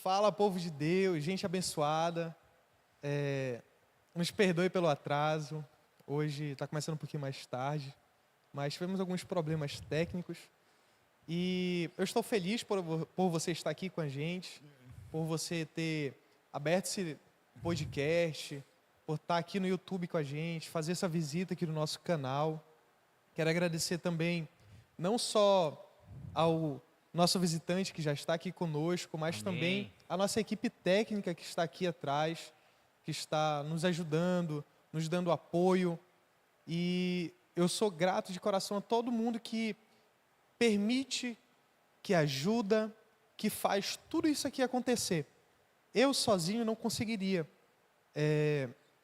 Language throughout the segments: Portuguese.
Fala, povo de Deus, gente abençoada. Nos perdoe pelo atraso. Hoje está começando um pouquinho mais tarde, mas tivemos alguns problemas técnicos. E eu estou feliz por você estar aqui com a gente, por você ter aberto esse podcast, por estar aqui no YouTube com a gente, fazer essa visita aqui no nosso canal. Quero agradecer também, não só ao nosso visitante que já está aqui conosco, mas também a nossa equipe técnica que está aqui atrás, que está nos ajudando, nos dando apoio. E eu sou grato de coração a todo mundo que permite, que ajuda, que faz tudo isso aqui acontecer. Eu sozinho não conseguiria.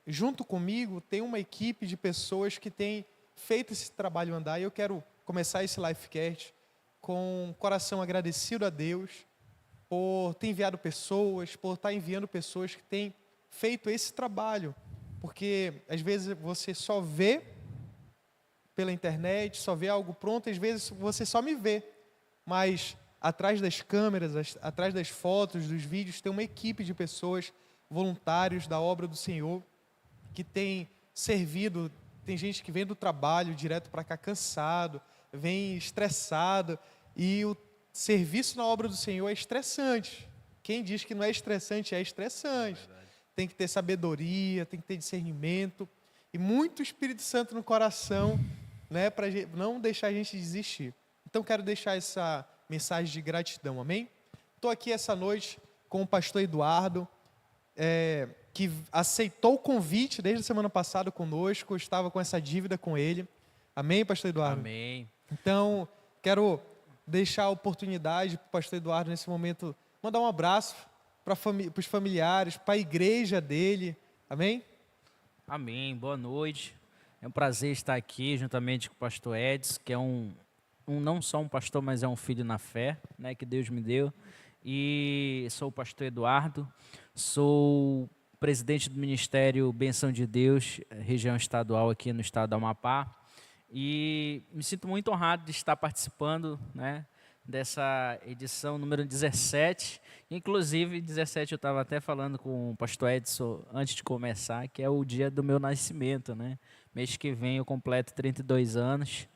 Junto comigo tem uma equipe de pessoas que tem feito esse trabalho andar, e eu quero começar esse Lifecast com um coração agradecido a Deus por ter enviado pessoas, por estar enviando pessoas que têm feito esse trabalho, porque às vezes você só vê pela internet, só vê algo pronto, às vezes você só me vê, mas atrás das câmeras, atrás das fotos, dos vídeos, tem uma equipe de pessoas, voluntários da obra do Senhor, que tem servido. Tem gente que vem do trabalho direto para cá cansado, vem estressado, e o serviço na obra do Senhor é estressante. Quem diz que não é estressante, é estressante. Tem que ter sabedoria, tem que ter discernimento, e muito Espírito Santo no coração, né, para não deixar a gente desistir. Então quero deixar essa mensagem de gratidão, amém? Estou aqui essa noite com o pastor Eduardo, que aceitou o convite desde a semana passada conosco. Eu estava com essa dívida com ele. Amém, pastor Eduardo? Amém. Então, quero deixar a oportunidade para o pastor Eduardo, nesse momento, mandar um abraço para os familiares, para a igreja dele. Amém? Amém. Boa noite. É um prazer estar aqui juntamente com o pastor Edson, que é não só um pastor, mas é um filho na fé, né, que Deus me deu. E sou o pastor Eduardo, sou presidente do Ministério Benção de Deus, região estadual aqui no estado do Amapá. E me sinto muito honrado de estar participando, né, dessa edição número 17. Inclusive, 17 eu estava até falando com o pastor Edson antes de começar, que é o dia do meu nascimento, né? Mês que vem eu completo 32 anos.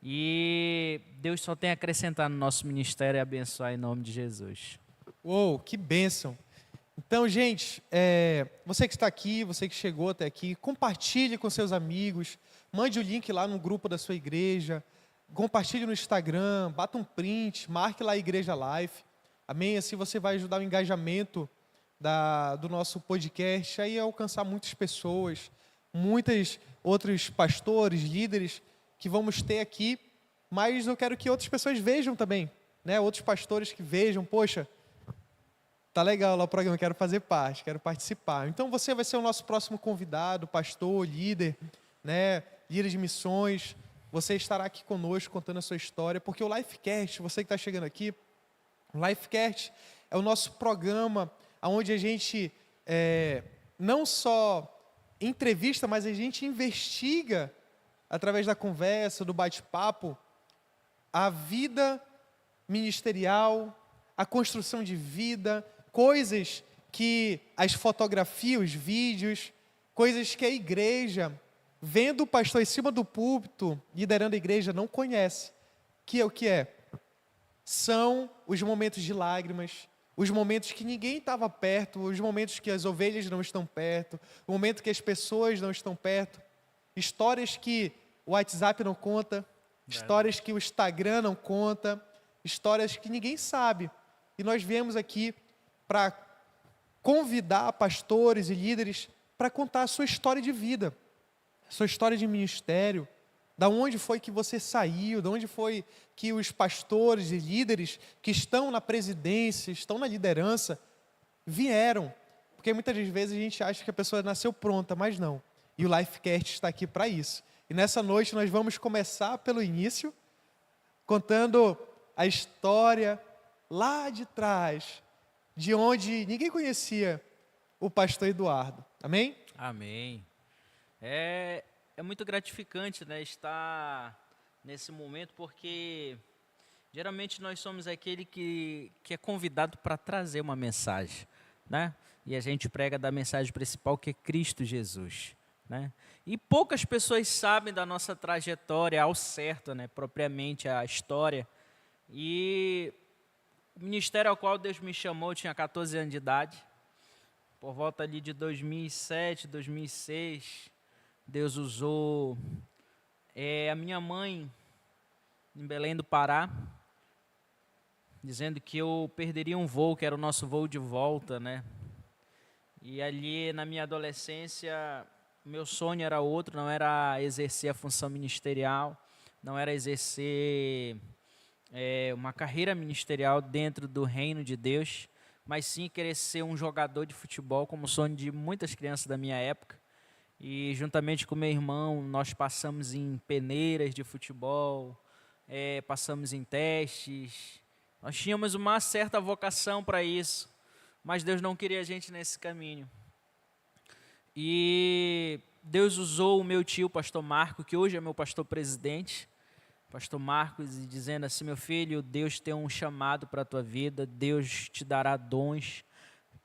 E Deus só tem a acrescentar no nosso ministério e abençoar em nome de Jesus. Uou, que bênção! Então, gente, você que está aqui, você que chegou até aqui, compartilhe com seus amigos, mande o link lá no grupo da sua igreja, compartilhe no Instagram, bata um print, marque lá a Igreja Life, amém? Assim você vai ajudar o engajamento do nosso podcast, aí a alcançar muitas pessoas, muitos outros pastores, líderes que vamos ter aqui, mas eu quero que outras pessoas vejam também, né? Outros pastores que vejam, poxa, tá legal lá o programa, quero fazer parte, quero participar. Então você vai ser o nosso próximo convidado, pastor, líder, né? Líder de missões. Você estará aqui conosco contando a sua história, porque o Lifecast, você que está chegando aqui, o Lifecast é o nosso programa onde a gente não só entrevista, mas a gente investiga, através da conversa, do bate-papo, a vida ministerial, a construção de vida, coisas que as fotografias, os vídeos, coisas que a igreja, vendo o pastor em cima do púlpito, liderando a igreja, não conhece. Que é o que é? São os momentos de lágrimas, os momentos que ninguém estava perto, os momentos que as ovelhas não estão perto, o momento que as pessoas não estão perto, histórias que o WhatsApp não conta, histórias que o Instagram não conta, histórias que ninguém sabe. E nós viemos aqui para convidar pastores e líderes para contar a sua história de vida, a sua história de ministério, da onde foi que você saiu, da onde foi que os pastores e líderes que estão na presidência, estão na liderança, vieram. Porque muitas vezes a gente acha que a pessoa nasceu pronta, mas não. E o Lifecast está aqui para isso. E nessa noite nós vamos começar pelo início, contando a história lá de trás, de onde ninguém conhecia o pastor Eduardo. Amém? Amém. É muito gratificante, né, estar nesse momento, porque Geralmente nós somos aquele que é convidado para trazer uma mensagem, né? E a gente prega da mensagem principal, que é Cristo Jesus, né? E poucas pessoas sabem da nossa trajetória ao certo, né? Propriamente a história. E o ministério ao qual Deus me chamou, eu tinha 14 anos de idade. Por volta ali de 2007, 2006, Deus usou a minha mãe em Belém do Pará, dizendo que eu perderia um voo, que era o nosso voo de volta, né? E ali na minha adolescência, meu sonho era outro, não era exercer a função ministerial, não era exercer uma carreira ministerial dentro do reino de Deus, mas sim querer ser um jogador de futebol, como o sonho de muitas crianças da minha época. E juntamente com meu irmão, nós passamos em peneiras de futebol, passamos em testes. Nós tínhamos uma certa vocação para isso, mas Deus não queria a gente nesse caminho. E Deus usou o meu tio, pastor Marco, que hoje é meu pastor presidente, pastor Marcos, dizendo assim: meu filho, Deus tem um chamado para a tua vida, Deus te dará dons,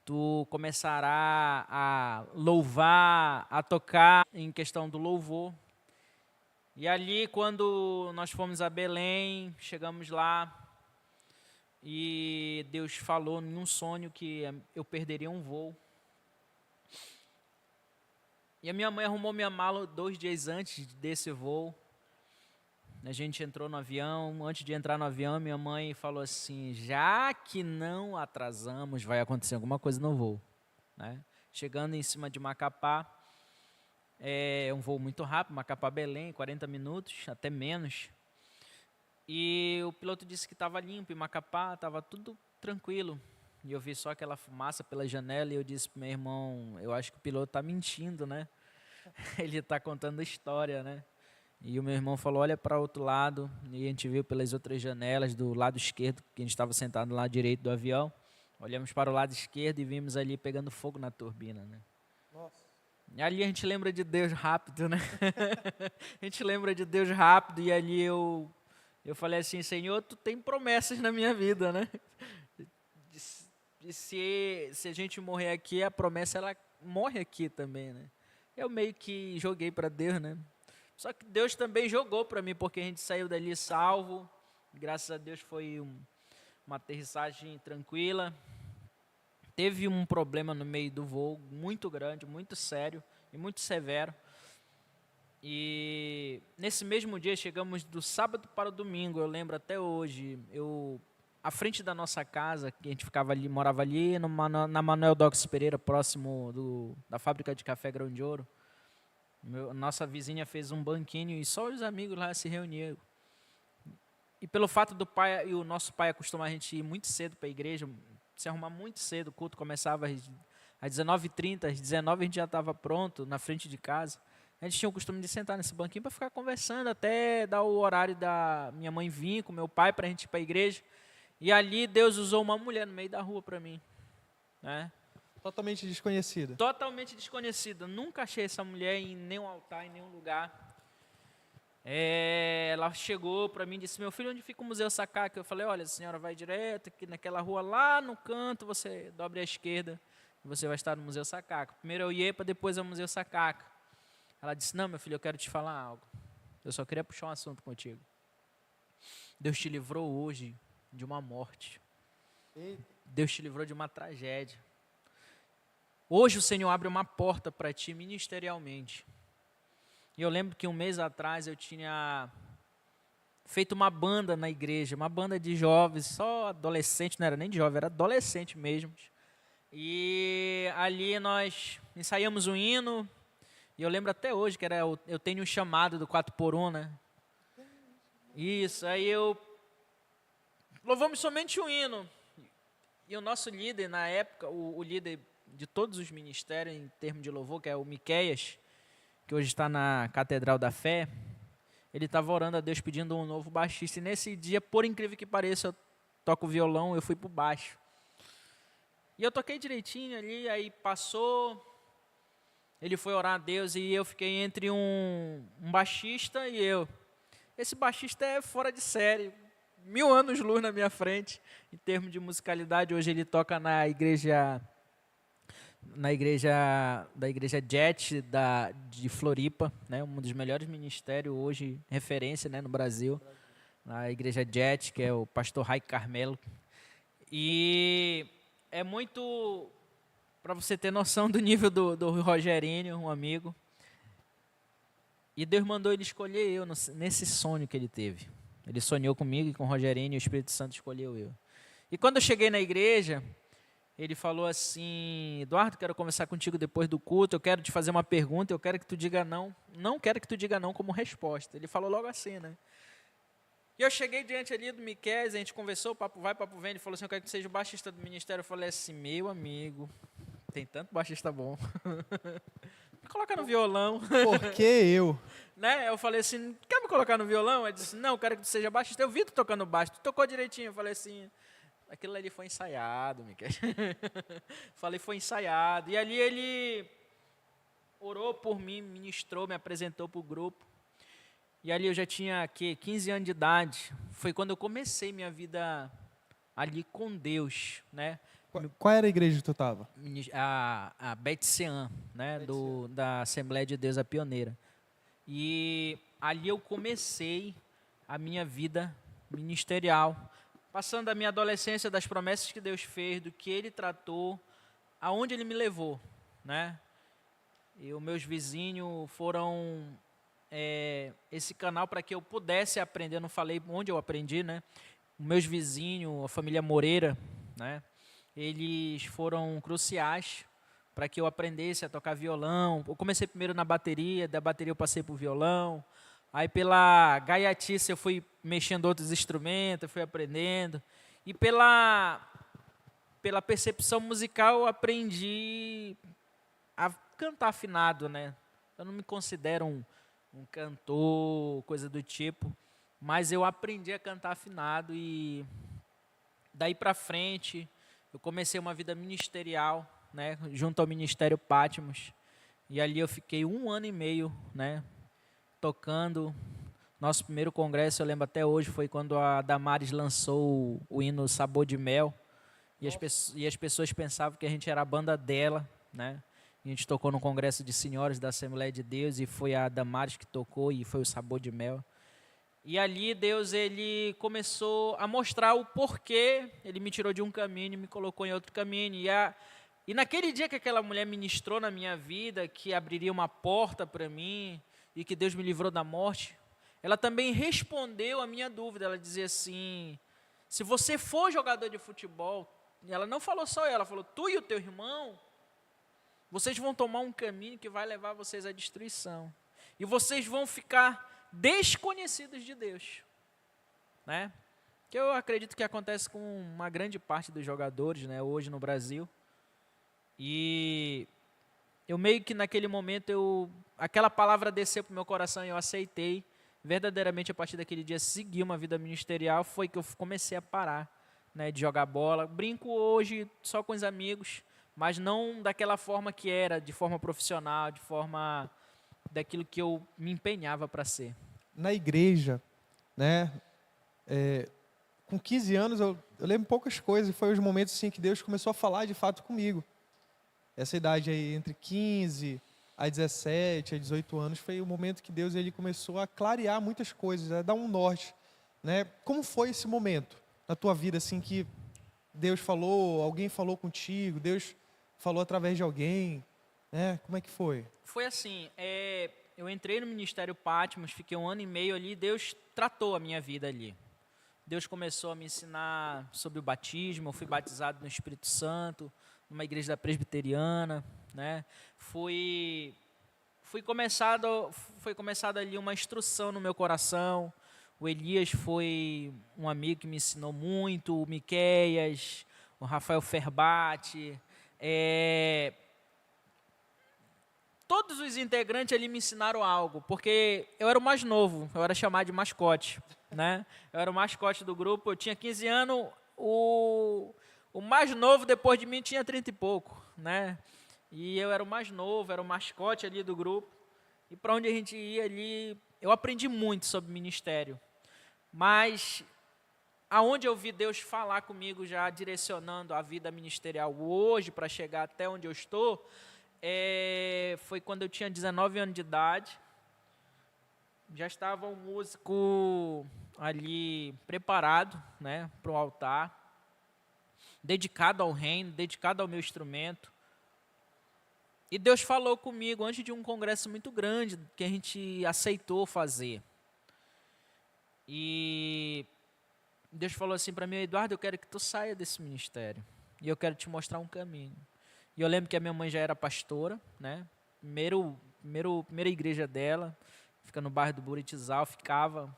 tu começará a louvar, a tocar em questão do louvor. E ali, quando nós fomos a Belém, chegamos lá, e Deus falou em um sonho que eu perderia um voo. E a minha mãe arrumou minha mala 2 dias antes desse voo. A gente entrou no avião. Antes de entrar no avião, minha mãe falou assim: já que não atrasamos, vai acontecer alguma coisa no voo, né? Chegando em cima de Macapá, é um voo muito rápido, Macapá-Belém, 40 minutos, até menos. E o piloto disse que estava limpo, em Macapá estava tudo tranquilo. E eu vi só aquela fumaça pela janela e eu disse para meu irmão: eu acho que o piloto está mentindo, né? Ele está contando a história, né? E o meu irmão falou: olha para o outro lado. E a gente viu pelas outras janelas do lado esquerdo, que a gente estava sentado no lado direito do avião. Olhamos para o lado esquerdo e vimos ali pegando fogo na turbina, né? Nossa. E ali a gente lembra de Deus rápido, né? A gente lembra de Deus rápido. E ali eu falei assim: Senhor, tu tem promessas na minha vida, né? E se a gente morrer aqui, a promessa ela morre aqui também, né? Eu meio que joguei para Deus, né? Só que Deus também jogou para mim, porque a gente saiu dali salvo. Graças a Deus foi uma aterrissagem tranquila. Teve um problema no meio do voo, muito grande, muito sério e muito severo. E nesse mesmo dia, chegamos do sábado para o domingo, eu lembro até hoje. À frente da nossa casa, que a gente ficava ali, morava ali na Manuel Dox Pereira, próximo da fábrica de café Grão de Ouro. Nossa vizinha fez um banquinho e só os amigos lá se reuniam. E pelo fato do pai e o nosso pai acostumar a gente ir muito cedo para a igreja, se arrumar muito cedo, o culto começava às 19h30, às 19h a gente já estava pronto na frente de casa. A gente tinha o costume de sentar nesse banquinho para ficar conversando até dar o horário da minha mãe vir com meu pai para a gente ir para a igreja. E ali Deus usou uma mulher no meio da rua para mim, né? Totalmente desconhecida. Totalmente desconhecida. Nunca achei essa mulher em nenhum altar, em nenhum lugar. Ela chegou para mim e disse: meu filho, onde fica o Museu Sacaca? Eu falei: olha, a senhora vai direto aqui naquela rua lá no canto, você dobre à esquerda e você vai estar no Museu Sacaca. Primeiro é o IEPA, depois é o Museu Sacaca. Ela disse: não, meu filho, eu quero te falar algo. Eu só queria puxar um assunto contigo. Deus te livrou hoje de uma morte. Deus te livrou de uma tragédia. Hoje o Senhor abre uma porta para ti ministerialmente. E eu lembro que um mês atrás eu tinha feito uma banda na igreja, uma banda de jovens, só adolescente, não era nem de jovem, era adolescente mesmo. E ali nós ensaiamos um hino, e eu lembro até hoje que era Eu Tenho um Chamado do 4x1, né? Isso, aí louvamos somente um hino. E o nosso líder na época, o líder de todos os ministérios em termos de louvor, que é o Miqueias, que hoje está na Catedral da Fé, ele estava orando a Deus pedindo um novo baixista. E nesse dia, por incrível que pareça, eu toco violão, eu fui para o baixo. E eu toquei direitinho ali, aí passou, ele foi orar a Deus e eu fiquei entre um baixista e eu. Esse baixista é fora de série, 1000 anos luz na minha frente, em termos de musicalidade. Hoje ele toca na igreja da igreja Jet de Floripa, né, um dos melhores ministérios hoje, referência, né, no Brasil, na igreja Jet, que é o pastor Rai Carmelo. E é muito, para você ter noção do nível do Rogerinho, um amigo. E Deus mandou ele escolher eu nesse sonho que ele teve. Ele sonhou comigo e com o Rogerinho, e o Espírito Santo escolheu eu. E quando eu cheguei na igreja, ele falou assim: Eduardo, quero conversar contigo depois do culto, eu quero te fazer uma pergunta, eu quero que tu diga não. Não quero que tu diga não como resposta. Ele falou logo assim, né? E eu cheguei diante ali do Miquel, a gente conversou, papo vai, papo vem, ele falou assim: eu quero que tu seja o baixista do ministério. Eu falei assim: meu amigo, tem tanto baixista bom. Me coloca no violão. Por que eu? Né? Eu falei assim: quer me colocar no violão? Ele disse: não, eu quero que tu seja baixista. Eu vi tu tocando baixo, tu tocou direitinho. Eu falei assim: aquilo ali foi ensaiado, Miquel. Falei, foi ensaiado. E ali ele orou por mim, ministrou, me apresentou para o grupo. E ali eu já tinha 15 anos de idade. Foi quando eu comecei minha vida ali com Deus, né? Qual era a igreja que tu estava? A Bet-Sean, né? Da Assembleia de Deus, a pioneira. E ali eu comecei a minha vida ministerial, passando a minha adolescência, das promessas que Deus fez, do que Ele tratou, aonde Ele me levou, né? E os meus vizinhos foram esse canal para que eu pudesse aprender. Eu não falei onde eu aprendi, né? Os meus vizinhos, a família Moreira, né? Eles foram cruciais para que eu aprendesse a tocar violão. Eu comecei primeiro na bateria, da bateria eu passei para o violão. Aí pela gaiatice eu fui mexendo outros instrumentos, fui aprendendo. E pela percepção musical eu aprendi a cantar afinado, né? Eu não me considero um cantor, coisa do tipo, mas eu aprendi a cantar afinado e daí para frente eu comecei uma vida ministerial, né, junto ao Ministério Patmos, e ali eu fiquei 1 ano e meio, né, tocando. Nosso primeiro congresso, eu lembro até hoje, foi quando a Damares lançou o hino Sabor de Mel, e as pessoas pensavam que a gente era a banda dela, né? A gente tocou no congresso de senhoras da Assembleia de Deus e foi a Damares que tocou e foi o Sabor de Mel. E ali Deus ele começou a mostrar o porquê ele me tirou de um caminho e me colocou em outro caminho. E naquele dia que aquela mulher ministrou na minha vida, que abriria uma porta para mim e que Deus me livrou da morte, ela também respondeu a minha dúvida. Ela dizia assim: se você for jogador de futebol, ela não falou só ela falou: tu e o teu irmão, vocês vão tomar um caminho que vai levar vocês à destruição. E vocês vão ficar desconhecidos de Deus, né? Que eu acredito que acontece com uma grande parte dos jogadores, né, hoje no Brasil. E eu meio que naquele momento, aquela palavra desceu para o meu coração e eu aceitei. Verdadeiramente, a partir daquele dia, segui uma vida ministerial, foi que eu comecei a parar, né, de jogar bola. Brinco hoje só com os amigos, mas não daquela forma que era, de forma profissional, de forma daquilo que eu me empenhava para ser. Na igreja, né? Com 15 anos, eu lembro poucas coisas, e foi os momentos assim, que Deus começou a falar de fato comigo. Essa idade aí, entre 15 a 17, a 18 anos, foi o momento que Deus ele começou a clarear muitas coisas, a dar um norte, né? Como foi esse momento na tua vida, assim, que Deus falou, alguém falou contigo, Deus falou através de alguém, né? Como é que foi? Foi assim, eu entrei no Ministério Patmos, fiquei 1 ano e meio ali, Deus tratou a minha vida ali. Deus começou a me ensinar sobre o batismo, eu fui batizado no Espírito Santo, numa igreja da presbiteriana, né? Foi começada ali uma instrução no meu coração. O Elias foi um amigo que me ensinou muito, o Miqueias, o Rafael Ferbati, todos os integrantes ali me ensinaram algo, porque eu era o mais novo, eu era chamado de mascote, né? Eu era o mascote do grupo, eu tinha 15 anos, o mais novo depois de mim tinha 30 e pouco, né? E eu era o mais novo, era o mascote ali do grupo, e para onde a gente ia ali, eu aprendi muito sobre ministério, mas aonde eu vi Deus falar comigo, já direcionando a vida ministerial hoje para chegar até onde eu estou, foi quando eu tinha 19 anos de idade. Já estava um músico ali preparado, né, para o altar, dedicado ao reino, dedicado ao meu instrumento. E Deus falou comigo antes de um congresso muito grande que a gente aceitou fazer. E Deus falou assim para mim: Eduardo, eu quero que tu saia desse ministério. E eu quero te mostrar um caminho. E eu lembro que a minha mãe já era pastora, né? Primeira igreja dela, fica no bairro do Buritizal, ficava.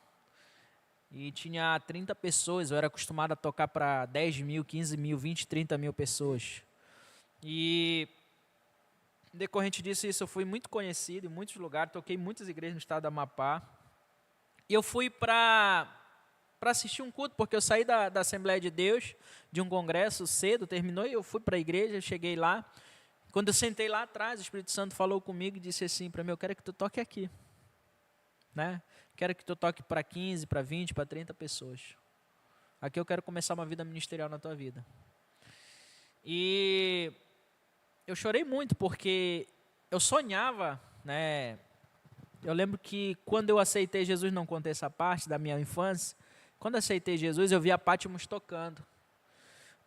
E tinha 30 pessoas, eu era acostumado a tocar para 10 mil, 15 mil, 20, 30 mil pessoas. E decorrente disso, eu fui muito conhecido em muitos lugares, toquei em muitas igrejas no estado do Amapá. E eu fui para assistir um culto, porque eu saí da Assembleia de Deus, de um congresso cedo, terminou, e eu fui para a igreja, cheguei lá. Quando eu sentei lá atrás, o Espírito Santo falou comigo e disse assim para mim: eu quero que tu toque aqui, né? Quero que tu toque para 15, para 20, para 30 pessoas. Aqui eu quero começar uma vida ministerial na tua vida. E eu chorei muito, porque eu sonhava, né? Eu lembro que quando eu aceitei Jesus, não contei essa parte da minha infância, quando eu aceitei Jesus, eu vi a Patmos tocando.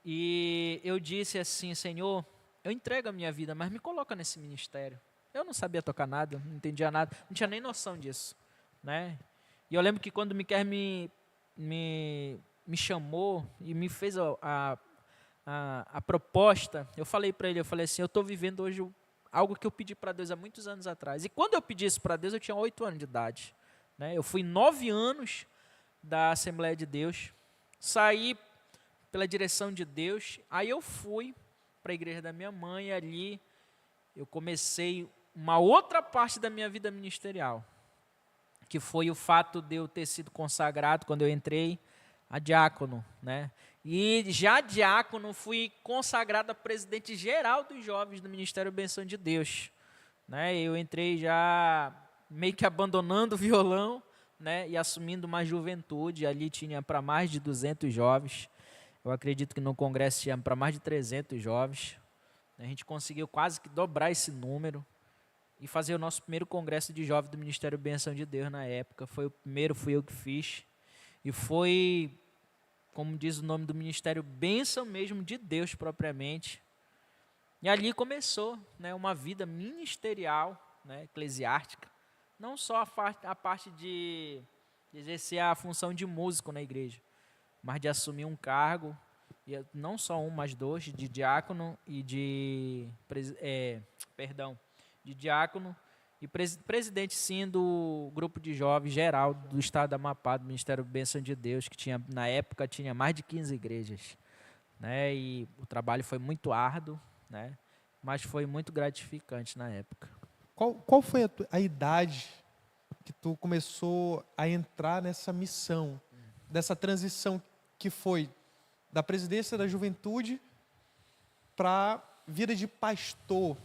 E eu disse assim: Senhor, eu entrego a minha vida, mas me coloca nesse ministério. Eu não sabia tocar nada, não entendia nada, não tinha nem noção disso, né? E eu lembro que quando me chamou e me fez a proposta, eu falei para ele, eu falei assim: eu estou vivendo hoje algo que eu pedi para Deus há muitos anos atrás. E quando eu pedi isso para Deus, eu tinha 8 anos de idade, né? Eu fui 9 anos da Assembleia de Deus, saí pela direção de Deus, aí eu fui para a igreja da minha mãe, e ali eu comecei uma outra parte da minha vida ministerial, que foi o fato de eu ter sido consagrado quando eu entrei a diácono, né? E já diácono fui consagrado a presidente geral dos jovens do Ministério Benção de Deus, né? Eu entrei já meio que abandonando o violão, né, e assumindo uma juventude. Ali tinha para mais de 200 jovens. Eu acredito que no congresso tinha para mais de 300 jovens. A gente conseguiu quase que dobrar esse número e fazer o nosso primeiro congresso de jovens do Ministério Benção de Deus na época. Foi o primeiro, fui eu que fiz. E foi, como diz o nome do ministério, bênção mesmo de Deus propriamente. E ali começou, né, uma vida ministerial, né, eclesiástica. Não só a parte de exercer a função de músico na igreja, mas de assumir um cargo, e não só um, mas dois, de diácono e de diácono e presidente, sim, do grupo de jovens geral do estado do Amapá, do Ministério Bênção de Deus, que tinha, na época, tinha mais de 15 igrejas, né? E o trabalho foi muito árduo, né? Mas foi muito gratificante na época. Qual foi a idade que tu começou a entrar nessa missão, dessa transição que foi da presidência da juventude para vida de pastor,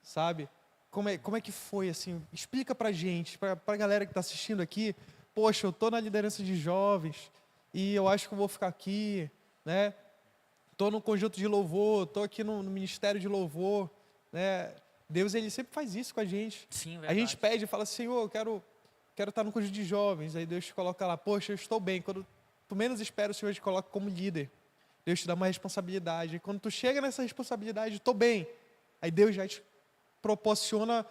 sabe? Como é que foi, assim? Explica pra gente, pra galera que está assistindo aqui. Poxa, eu tô na liderança de jovens e eu acho que eu vou ficar aqui, né? Tô no conjunto de louvor, tô aqui no ministério de louvor, né? Deus, ele sempre faz isso com a gente. Sim, a gente pede e fala: Senhor, eu quero estar no conjunto de jovens. Aí Deus te coloca lá: poxa, eu estou bem. Quando tu menos espera, o Senhor te coloca como líder. Deus te dá uma responsabilidade. E quando tu chega nessa responsabilidade, estou bem. Aí Deus já te proporciona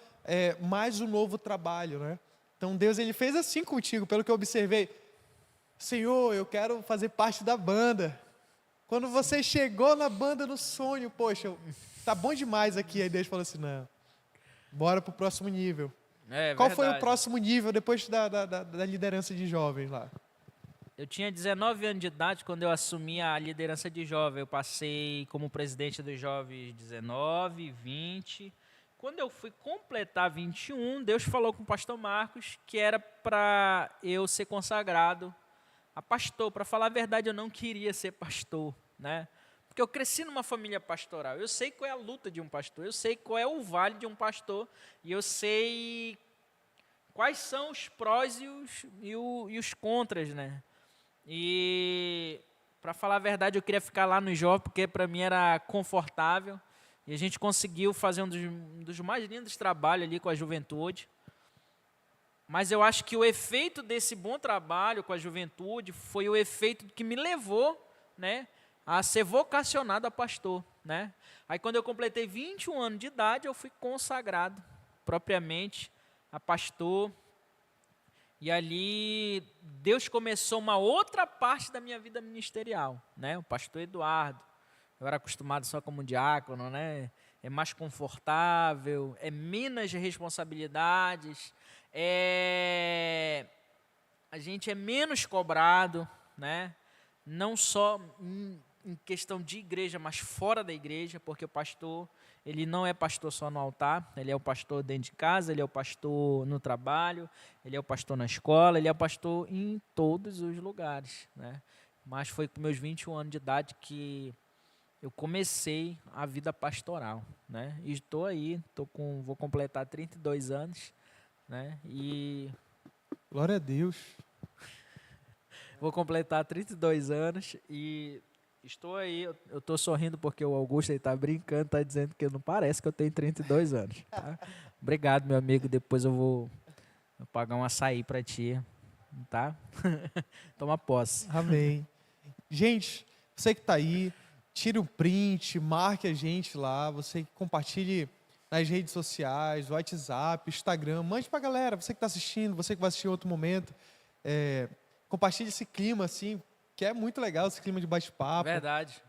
mais um novo trabalho, né? Então Deus, ele fez assim contigo, pelo que eu observei. Senhor, eu quero fazer parte da banda. Quando você chegou na banda no sonho, poxa, tá bom demais aqui. Aí Deus falou assim: não, bora pro próximo nível. Qual foi o próximo nível depois da liderança de jovens lá? Eu tinha 19 anos de idade quando eu assumi a liderança de jovem. Eu passei como presidente dos jovens 19, 20. Quando eu fui completar 21, Deus falou com o pastor Marcos que era para eu ser consagrado a pastor. Para falar a verdade, eu não queria ser pastor, né? Porque eu cresci numa família pastoral. Eu sei qual é a luta de um pastor, eu sei qual é o vale de um pastor, e eu sei quais são os prós e os contras, né? E, para falar a verdade, eu queria ficar lá no jovem, porque para mim era confortável. E a gente conseguiu fazer um dos mais lindos trabalhos ali com a juventude. Mas eu acho que o efeito desse bom trabalho com a juventude foi o efeito que me levou, né, a ser vocacionado a pastor, né? Aí quando eu completei 21 anos de idade, eu fui consagrado propriamente a pastor. E ali Deus começou uma outra parte da minha vida ministerial, né? O pastor Eduardo. Eu era acostumado só como diácono, né? É mais confortável, é menos responsabilidades, a gente é menos cobrado, né? Não só em questão de igreja, mas fora da igreja, porque o pastor, ele não é pastor só no altar, ele é o pastor dentro de casa, ele é o pastor no trabalho, ele é o pastor na escola, ele é o pastor em todos os lugares, né? Mas foi com meus 21 anos de idade que eu comecei a vida pastoral, né? E estou aí, vou completar 32 anos, né? E Glória a Deus. vou completar 32 anos e estou aí. Eu estou sorrindo porque o Augusto está brincando, está dizendo que não parece que eu tenho 32 anos. Tá? Obrigado, meu amigo. Depois eu vou pagar um açaí para ti, tá? Toma posse. Amém. Gente, você que está aí, tire um print, marque a gente lá, você que compartilhe nas redes sociais, WhatsApp, Instagram, mande pra galera, você que está assistindo, você que vai assistir em outro momento, compartilhe esse clima assim, que é muito legal, esse clima de bate-papo. Verdade.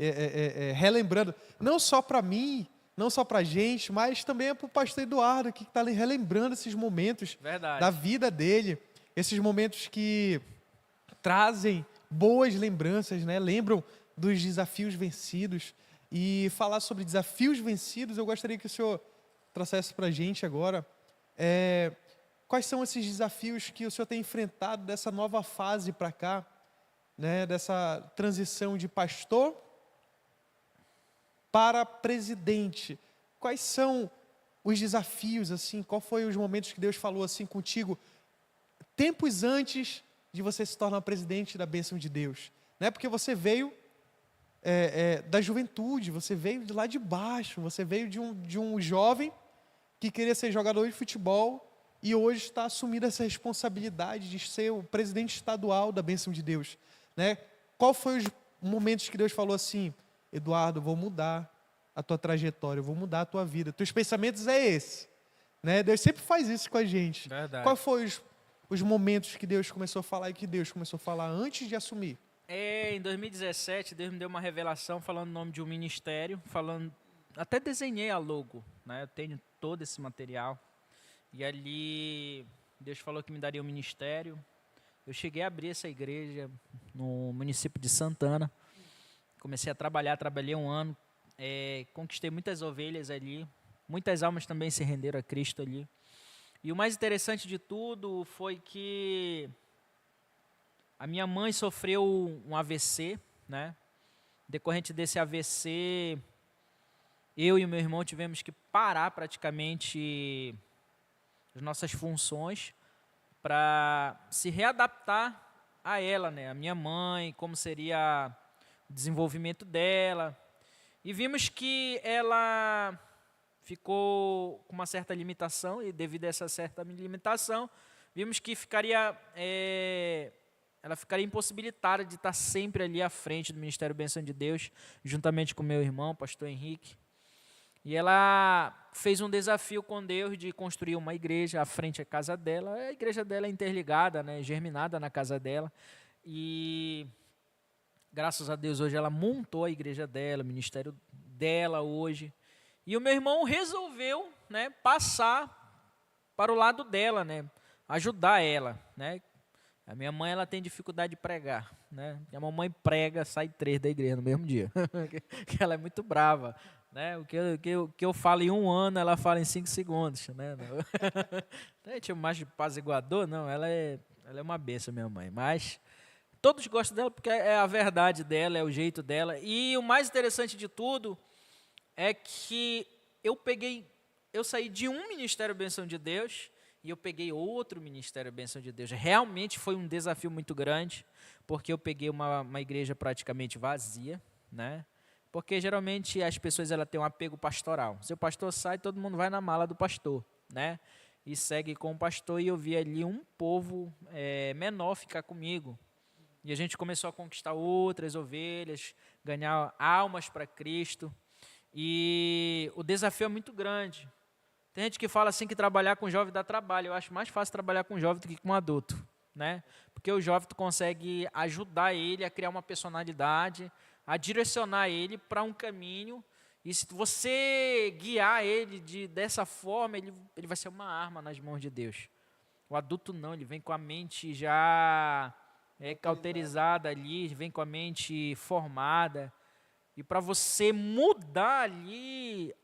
Relembrando, não só para mim, não só pra gente, mas também é pro pastor Eduardo, que está ali relembrando esses momentos Verdade. da vida dele, esses momentos que trazem boas lembranças, né? Lembram dos desafios vencidos. E falar sobre desafios vencidos, eu gostaria que o senhor trouxesse para a gente agora. Quais são esses desafios que o senhor tem enfrentado dessa nova fase para cá, né? Dessa transição de pastor para presidente? Quais são os desafios, assim? Qual foi os momentos que Deus falou assim contigo, tempos antes de você se tornar presidente da bênção de Deus, né? Porque você veio da juventude, você veio de lá de baixo, você veio de um jovem que queria ser jogador de futebol e hoje está assumindo essa responsabilidade de ser o presidente estadual da bênção de Deus, né? Qual foi os momentos que Deus falou assim: Eduardo, eu vou mudar a tua trajetória, eu vou mudar a tua vida, teus pensamentos é esse, né? Deus sempre faz isso com a gente. Verdade. Qual foi os momentos que Deus começou a falar e que Deus começou a falar antes de assumir? Em 2017, Deus me deu uma revelação falando o nome de um ministério, até desenhei a logo, né? Eu tenho todo esse material. E ali Deus falou que me daria um ministério. Eu cheguei a abrir essa igreja no município de Santana. Comecei a trabalhei um ano, conquistei muitas ovelhas ali, muitas almas também se renderam a Cristo ali. E o mais interessante de tudo foi que a minha mãe sofreu um AVC, né? Decorrente desse AVC, eu e o meu irmão tivemos que parar praticamente as nossas funções para se readaptar a ela, né? A minha mãe, como seria o desenvolvimento dela. E vimos que ela ficou com uma certa limitação, e devido a essa certa limitação, vimos que ela ficaria impossibilitada de estar sempre ali à frente do Ministério Bênção de Deus, juntamente com meu irmão, pastor Henrique. E ela fez um desafio com Deus de construir uma igreja à frente da casa dela. A igreja dela é interligada, né, germinada na casa dela. E graças a Deus hoje ela montou a igreja dela, o ministério dela hoje. E o meu irmão resolveu, né, passar para o lado dela, né, ajudar ela, né. A minha mãe, ela tem dificuldade de pregar, né. A mamãe prega, sai 3 da igreja no mesmo dia, que ela é muito brava, né. O que eu falo em 1 ano, ela fala em 5 segundos, né. Não é tipo mais de apaziguador, não. Ela é uma benção, minha mãe. Mas todos gostam dela porque é a verdade dela, é o jeito dela. E o mais interessante de tudo é que eu saí de um Ministério Bênção de Deus e eu peguei outro ministério Bênção de Deus. Realmente foi um desafio muito grande, porque eu peguei uma igreja praticamente vazia, né? Porque geralmente as pessoas têm um apego pastoral. Se o pastor sai, todo mundo vai na mala do pastor, né? E segue com o pastor, e eu vi ali um povo menor ficar comigo. E a gente começou a conquistar outras ovelhas, ganhar almas para Cristo. E o desafio é muito grande. Tem gente que fala assim que trabalhar com jovem dá trabalho. Eu acho mais fácil trabalhar com jovem do que com adulto, né? Porque o jovem tu consegue ajudar ele a criar uma personalidade, a direcionar ele para um caminho. E se você guiar ele dessa forma, ele vai ser uma arma nas mãos de Deus. O adulto não, ele vem com a mente já cauterizada ali, vem com a mente formada. E para você mudar ali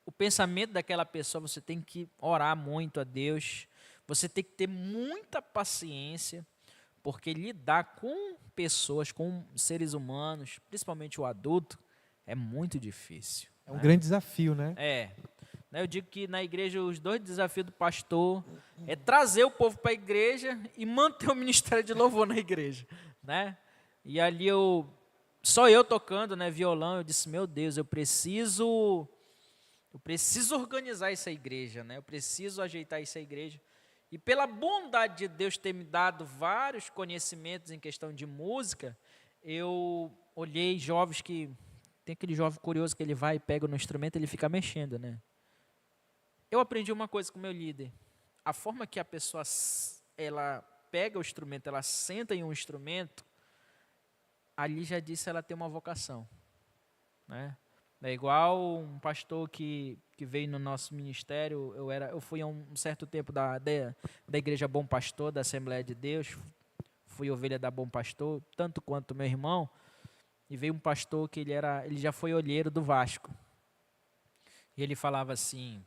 o pensamento daquela pessoa, você tem que orar muito a Deus, você tem que ter muita paciência, porque lidar com pessoas, com seres humanos, principalmente o adulto, é muito difícil. É um grande desafio, né? Eu digo que na igreja os 2 desafios do pastor é trazer o povo para a igreja e manter o ministério de louvor na igreja, né? E ali só eu tocando, né, violão, eu disse, meu Deus, eu preciso organizar essa igreja, né? Eu preciso ajeitar essa igreja. E pela bondade de Deus ter me dado vários conhecimentos em questão de música, eu olhei jovens que... Tem aquele jovem curioso que ele vai e pega no instrumento e ele fica mexendo, né? Eu aprendi uma coisa com o meu líder. A forma que a pessoa ela pega o instrumento, ela senta em um instrumento, ali já disse ela tem uma vocação, né? É igual um pastor que veio no nosso ministério. Eu fui há um certo tempo da igreja Bom Pastor, da Assembleia de Deus. Fui ovelha da Bom Pastor, tanto quanto meu irmão. E veio um pastor que ele já foi olheiro do Vasco. E ele falava assim,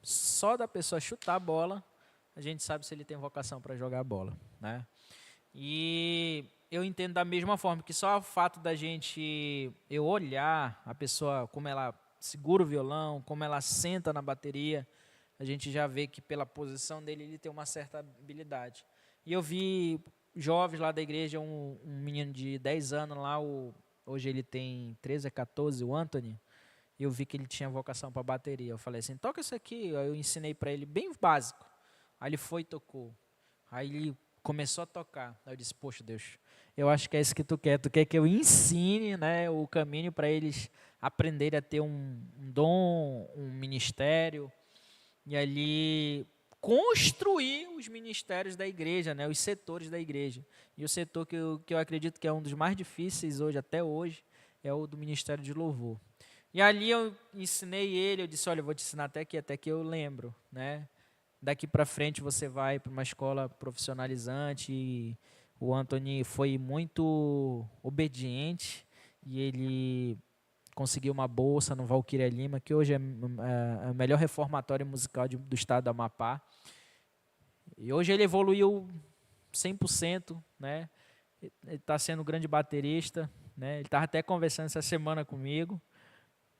só da pessoa chutar a bola, a gente sabe se ele tem vocação para jogar a bola, né? E eu entendo da mesma forma, que só o fato da eu olhar a pessoa, como ela segura o violão, como ela senta na bateria, a gente já vê que pela posição dele, ele tem uma certa habilidade. E eu vi jovens lá da igreja, um menino de 10 anos lá, hoje ele tem 13 a 14, o Anthony, e eu vi que ele tinha vocação para bateria. Eu falei assim, toca isso aqui. Aí eu ensinei para ele, bem básico. Aí ele foi e tocou. Aí ele começou a tocar. Aí eu disse, poxa Deus, eu acho que é isso que tu quer. Tu quer que eu ensine, né, o caminho para eles aprenderem a ter um dom, um ministério. E ali construir os ministérios da igreja, né, os setores da igreja. E o setor que eu acredito que é um dos mais difíceis hoje, até hoje, é o do ministério de louvor. E ali eu ensinei ele, eu disse, olha, eu vou te ensinar até que eu lembro, né? Daqui para frente você vai para uma escola profissionalizante. E o Anthony foi muito obediente e ele conseguiu uma bolsa no Valquíria Lima, que hoje é o melhor reformatório musical do estado do Amapá. E hoje ele evoluiu 100%, né? Ele está sendo um grande baterista, né? Ele estava até conversando essa semana comigo,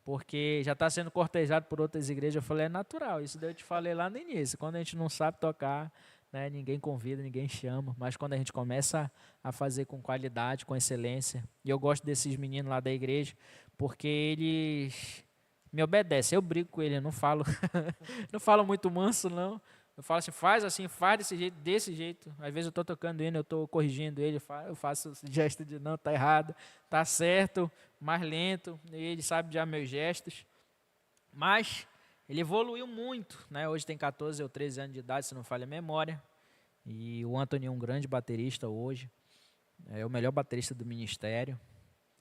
porque já está sendo cortejado por outras igrejas. Eu falei, é natural, isso daí eu te falei lá no início. Quando a gente não sabe tocar, né, ninguém convida, ninguém chama. Mas quando a gente começa a fazer com qualidade, com excelência, e eu gosto desses meninos lá da igreja, porque eles me obedecem. Eu brigo com eles, eu não falo, não falo muito manso, não. Eu falo assim, faz desse jeito. Às vezes eu estou tocando hino, eu estou corrigindo ele, eu faço gesto de não, está errado, está certo, mais lento. Ele sabe já meus gestos. Mas ele evoluiu muito, né? Hoje tem 14 ou 13 anos de idade, se não falha a memória. E o Anthony é um grande baterista hoje. É o melhor baterista do ministério.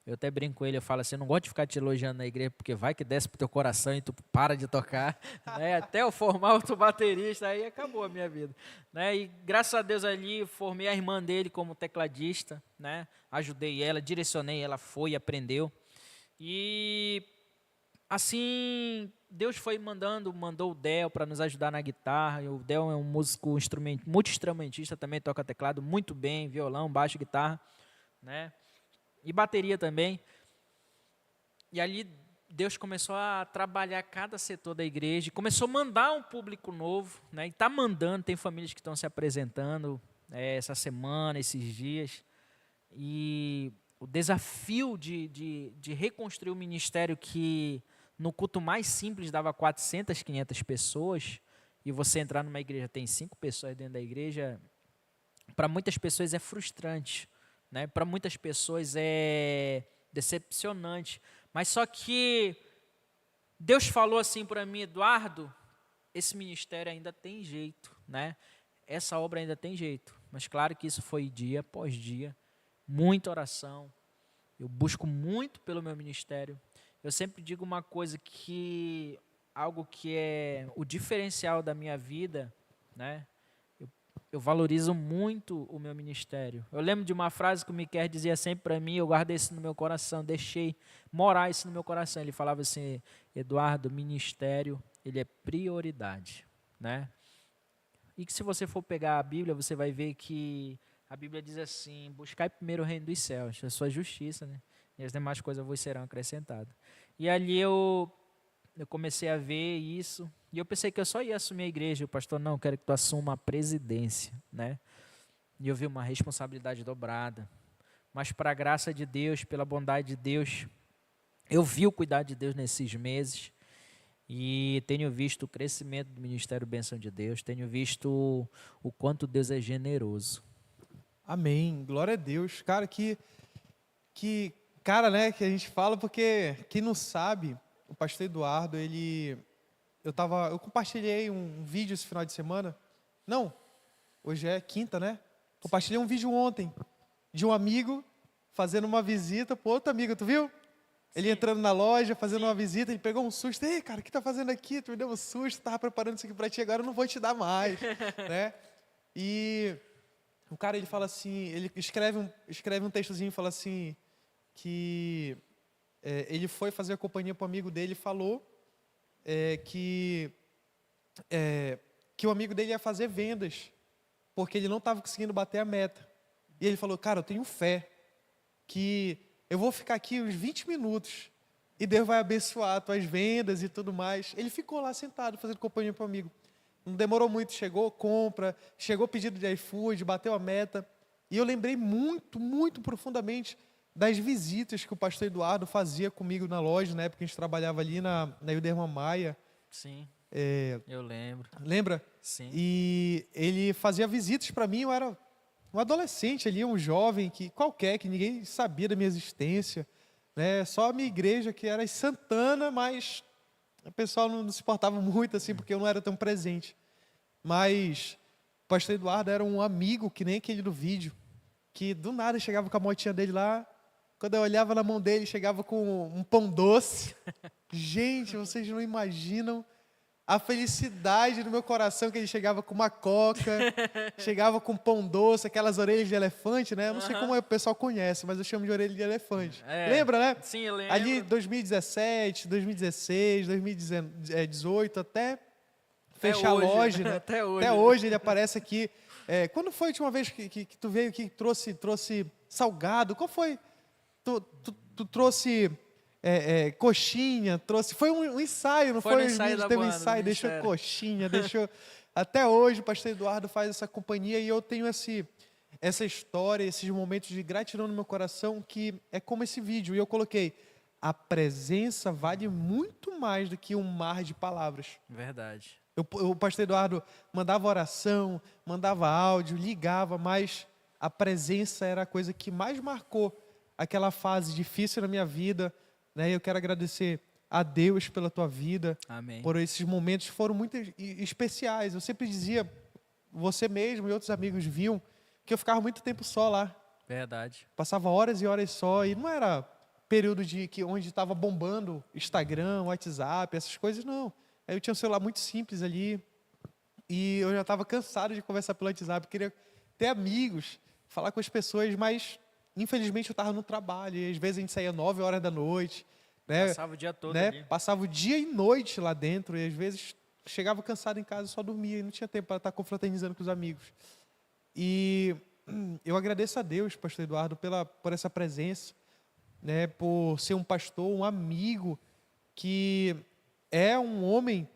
Eu até brinco com ele, eu falo assim, eu não gosto de ficar te elogiando na igreja, porque vai que desce pro teu coração e tu para de tocar, né? Até eu formar outro baterista, aí acabou a minha vida, né? E graças a Deus ali, formei a irmã dele como tecladista, né? Ajudei ela, direcionei, ela foi e aprendeu. E assim, Deus foi mandou o Del para nos ajudar na guitarra. O Del é um músico multi-instrumentista, também toca teclado muito bem, violão, baixo, guitarra, né? E bateria também. E ali Deus começou a trabalhar cada setor da igreja, começou a mandar um público novo, né? E está mandando, tem famílias que estão se apresentando essa semana, esses dias. E o desafio de reconstruir o ministério que no culto mais simples dava 400, 500 pessoas, e você entrar numa igreja tem 5 pessoas dentro da igreja, para muitas pessoas é frustrante, né? Para muitas pessoas é decepcionante. Mas só que Deus falou assim para mim: Eduardo, esse ministério ainda tem jeito, né? Essa obra ainda tem jeito. Mas claro que isso foi dia após dia, muita oração. Eu busco muito pelo meu ministério. Eu sempre digo uma coisa algo que é o diferencial da minha vida, né? Eu valorizo muito o meu ministério. Eu lembro de uma frase que o Miquel dizia sempre para mim, eu guardei isso no meu coração, deixei morar isso no meu coração. Ele falava assim: Eduardo, ministério, ele é prioridade, né? E que se você for pegar a Bíblia, você vai ver que a Bíblia diz assim: buscai primeiro o reino dos céus, a sua justiça, né? E as demais coisas vos serão acrescentadas. E ali eu comecei a ver isso, e eu pensei que eu só ia assumir a igreja. O pastor: não, quero que tu assuma a presidência, né? E eu vi uma responsabilidade dobrada. Mas para a graça de Deus, pela bondade de Deus, eu vi o cuidado de Deus nesses meses, e tenho visto o crescimento do Ministério Bênção de Deus, tenho visto o quanto Deus é generoso. Amém. Glória a Deus. Cara, cara, né, que a gente fala, porque quem não sabe, o pastor Eduardo, eu compartilhei um vídeo esse final de semana. Não, hoje é quinta, né? Compartilhei um vídeo ontem de um amigo fazendo uma visita para outro amigo, tu viu? Ele entrando na loja, fazendo uma visita, ele pegou um susto. Ei, cara, o que tá fazendo aqui? Tu me deu um susto, tava preparando isso aqui para ti, agora eu não vou te dar mais, né? E o cara, ele fala assim, ele escreve um textozinho e fala assim, que ele foi fazer a companhia para o amigo dele e falou que o amigo dele ia fazer vendas, porque ele não estava conseguindo bater a meta. E ele falou: cara, eu tenho fé que eu vou ficar aqui uns 20 minutos e Deus vai abençoar as tuas vendas e tudo mais. Ele ficou lá sentado fazendo companhia para o amigo. Não demorou muito, chegou compra, chegou pedido de iFood, bateu a meta. E eu lembrei muito, muito profundamente das visitas que o pastor Eduardo fazia comigo na loja, na época que a gente trabalhava ali na Ilderma Maia. Sim, eu lembro. Lembra? Sim. E ele fazia visitas para mim, eu era um adolescente ali, um jovem que ninguém sabia da minha existência, né? Só a minha igreja, que era em Santana, mas o pessoal não se portava muito assim, porque eu não era tão presente. Mas o pastor Eduardo era um amigo, que nem aquele do vídeo, que do nada chegava com a motinha dele lá. Quando eu olhava na mão dele, chegava com um pão doce. Gente, vocês não imaginam a felicidade do meu coração, que ele chegava com uma coca, chegava com pão doce, aquelas orelhas de elefante, né? Eu não sei como o pessoal conhece, mas eu chamo de orelha de elefante. Lembra, né? Sim, eu lembro. Ali 2017, 2016, 2018, até fechar hoje, a loja, né? Até hoje. Até hoje ele aparece aqui. Quando foi a última vez que tu veio aqui, trouxe salgado? Qual foi? Tu trouxe coxinha, trouxe... Foi um ensaio, não foi? No ensaio da teve um banda, ensaio, deixou coxinha, deixou... Até hoje o pastor Eduardo faz essa companhia, e eu tenho essa história, esses momentos de gratidão no meu coração, que é como esse vídeo. E eu coloquei: a presença vale muito mais do que um mar de palavras. Verdade. O pastor Eduardo mandava oração, mandava áudio, ligava, mas a presença era a coisa que mais marcou aquela fase difícil na minha vida, né? Eu quero agradecer a Deus pela tua vida. Amém. Por esses momentos que foram muito especiais. Eu sempre dizia, você mesmo e outros amigos viam, que eu ficava muito tempo só lá. Verdade. Passava horas e horas só, e não era período onde estava bombando Instagram, WhatsApp, essas coisas, não. Aí eu tinha um celular muito simples ali, e eu já estava cansado de conversar pelo WhatsApp, queria ter amigos, falar com as pessoas, mas infelizmente eu estava no trabalho, e às vezes a gente saía 9 horas da noite, né? Passava o dia todo ali. Passava o dia e noite lá dentro, e às vezes chegava cansado em casa, só dormia, e não tinha tempo para estar confraternizando com os amigos. E eu agradeço a Deus, pastor Eduardo, por essa presença, né? Por ser um pastor, um amigo, que é um homem,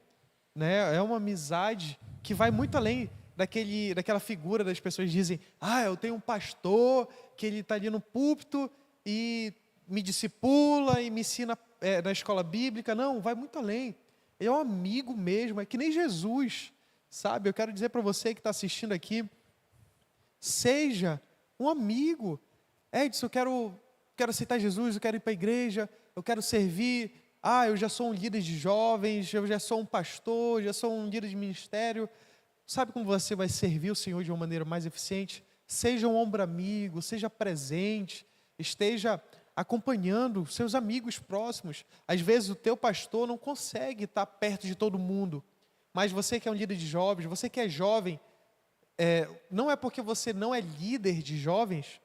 né, é uma amizade que vai muito além daquela figura das pessoas que dizem, eu tenho um pastor que ele está ali no púlpito e me discipula e me ensina na escola bíblica. Não, vai muito além. Ele é um amigo mesmo, é que nem Jesus, sabe? Eu quero dizer para você que está assistindo aqui, seja um amigo. Edson, eu quero aceitar Jesus, eu quero ir para a igreja, eu quero servir. Eu já sou um líder de jovens, eu já sou um pastor, já sou um líder de ministério. Sabe como você vai servir o Senhor de uma maneira mais eficiente? Seja um ombro amigo, seja presente, esteja acompanhando seus amigos próximos. Às vezes o teu pastor não consegue estar perto de todo mundo, mas você que é um líder de jovens, você que é jovem, não é porque você não é líder de jovens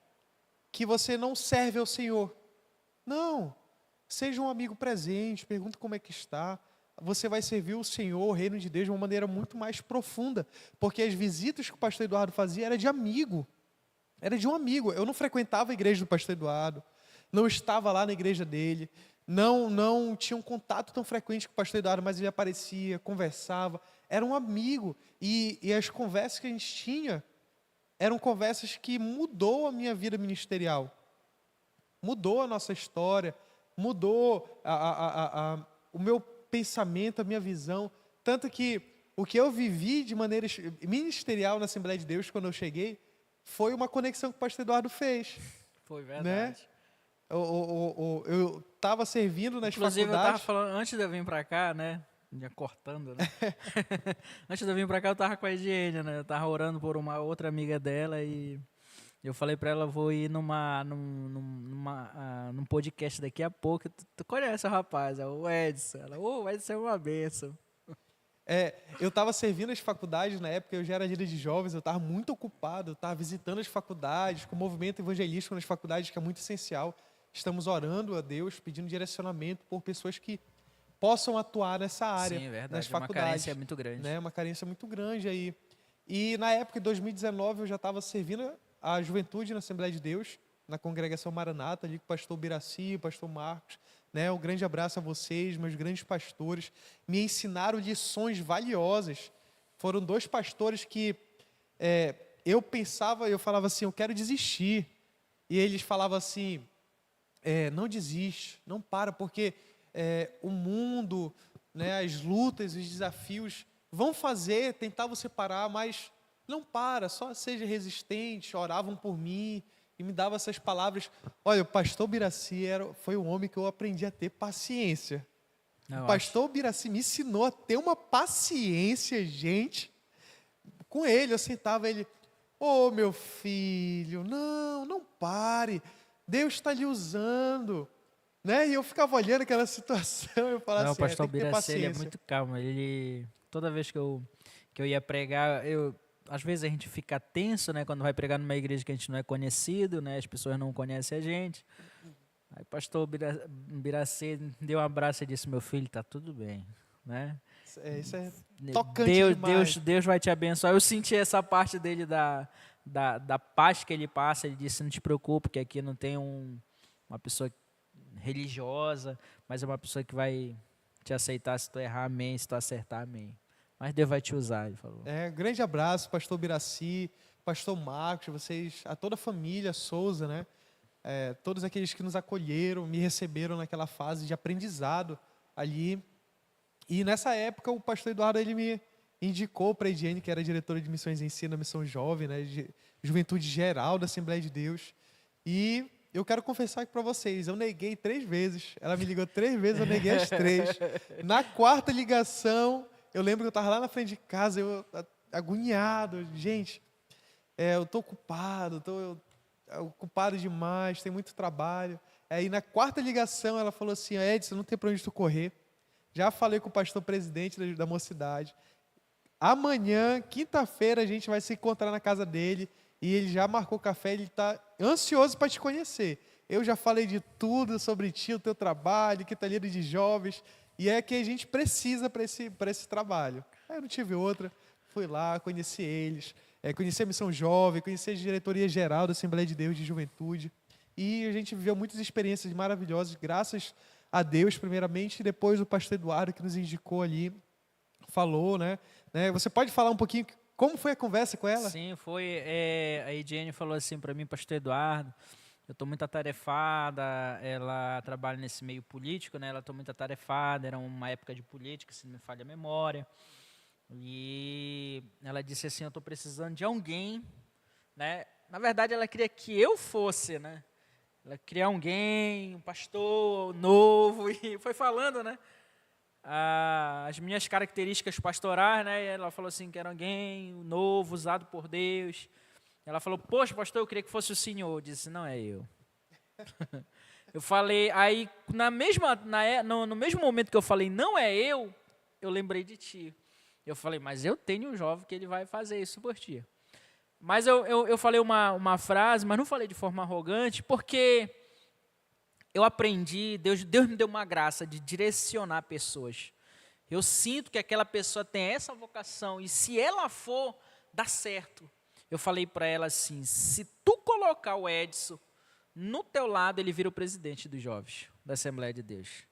que você não serve ao Senhor. Não, seja um amigo presente, pergunta como é que está. Você vai servir o Senhor, o reino de Deus, de uma maneira muito mais profunda, porque as visitas que o pastor Eduardo fazia era de amigo, era de um amigo. Eu não frequentava a igreja do pastor Eduardo, não estava lá na igreja dele, não tinha um contato tão frequente com o pastor Eduardo, mas ele aparecia, conversava, era um amigo, e as conversas que a gente tinha eram conversas que mudou a minha vida ministerial, mudou a nossa história, mudou o meu pensamento, a minha visão, tanto que o que eu vivi de maneira ministerial na Assembleia de Deus quando eu cheguei, foi uma conexão que o pastor Eduardo fez. Foi verdade. Né? Eu estava servindo nas Inclusive, faculdades. eu estava falando, antes de eu vir para cá, né? Já cortando, né? Antes de eu vir para cá, eu estava com a Ediene, né? Eu estava orando por uma outra amiga dela e eu falei para ela, vou ir num podcast daqui a pouco. Tu conhece o rapaz, é o Edson. Ela, o Edson é uma bênção. Eu estava servindo as faculdades na época, eu já era líder de jovens, eu estava muito ocupado, eu estava visitando as faculdades, com o movimento evangelístico nas faculdades, que é muito essencial. Estamos orando a Deus, pedindo direcionamento por pessoas que possam atuar nessa área. Sim, é verdade, nas faculdades. Uma carência muito grande. Né? Uma carência muito grande aí. E na época, em 2019, eu já estava servindo a juventude na Assembleia de Deus, na congregação Maranata, ali com o pastor Biraci, o pastor Marcos. Né? Um grande abraço a vocês, meus grandes pastores. Me ensinaram lições valiosas. Foram 2 pastores que eu falava assim, eu quero desistir. E eles falavam assim, não desiste, não para, porque o mundo, né, as lutas, os desafios vão tentar você parar, mas não para, só seja resistente. Oravam por mim e me davam essas palavras. Olha, o pastor Biraci foi um homem que eu aprendi a ter paciência. O pastor Biraci me ensinou a ter uma paciência, gente. Com ele, eu sentava ele, meu filho, não pare, Deus está lhe usando. Né? E eu ficava olhando aquela situação, eu falava Não, assim, o pastor tem que ter Biraci, ele é paciência. muito calmo. Toda vez que eu ia pregar, às vezes a gente fica tenso, né, quando vai pregar numa igreja que a gente não é conhecido, né, as pessoas não conhecem a gente. Aí o pastor Biraci deu um abraço e disse, meu filho, tá tudo bem, né? Isso é tocante demais. Deus vai te abençoar. Eu senti essa parte dele da paz que ele passa. Ele disse, não te preocupe, que aqui não tem uma pessoa religiosa, mas é uma pessoa que vai te aceitar se tu errar, amém, se tu acertar, amém. Mas Deus vai te usar, ele falou. Grande abraço, pastor Biraci, pastor Marcos, vocês, a toda a família Souza, né? Todos aqueles que nos acolheram, me receberam naquela fase de aprendizado ali. E nessa época o pastor Eduardo, ele me indicou para a Ediene, que era diretora de missões em ensino, missão jovem, né? De juventude geral da Assembleia de Deus. E eu quero confessar aqui para vocês, eu neguei 3 vezes. Ela me ligou 3 vezes, eu neguei as 3. Na 4ª ligação, eu lembro que eu estava lá na frente de casa, eu agoniado. Gente, eu estou ocupado, estou ocupado demais, tem muito trabalho. Aí na 4ª ligação, ela falou assim, Edson, não tem para onde tu correr. Já falei com o pastor presidente da mocidade. Amanhã, quinta-feira, a gente vai se encontrar na casa dele. E ele já marcou café, ele está ansioso para te conhecer. Eu já falei de tudo sobre ti, o teu trabalho, que está líder de jovens. E é que a gente precisa para esse trabalho. Aí eu não tive outra. Fui lá, conheci eles. Conheci a Missão Jovem, conheci a diretoria geral da Assembleia de Deus de Juventude. E a gente viveu muitas experiências maravilhosas, graças a Deus primeiramente, e depois o pastor Eduardo que nos indicou ali, falou, né? Você pode falar um pouquinho como foi a conversa com ela? Sim, foi. A Ediane falou assim para mim, pastor Eduardo, eu estou muito atarefada, ela trabalha nesse meio político, né? Ela está muito atarefada, era uma época de política, se não me falha a memória. E ela disse assim, eu estou precisando de alguém, né? Na verdade, ela queria que eu fosse, né? Ela queria alguém, um pastor novo, e foi falando, né? As minhas características pastorais, né? E ela falou assim, que era alguém novo, usado por Deus. Ela falou, poxa, pastor, eu queria que fosse o senhor. Eu disse, não é eu. Eu falei, aí no mesmo momento que eu falei, não é eu lembrei de ti. Eu falei, mas eu tenho um jovem que ele vai fazer isso por ti. Mas eu falei uma frase, mas não falei de forma arrogante, porque eu aprendi, Deus me deu uma graça de direcionar pessoas. Eu sinto que aquela pessoa tem essa vocação, e se ela for, dá certo. Eu falei para ela assim, se tu colocar o Edson no teu lado, ele vira o presidente dos jovens, da Assembleia de Deus.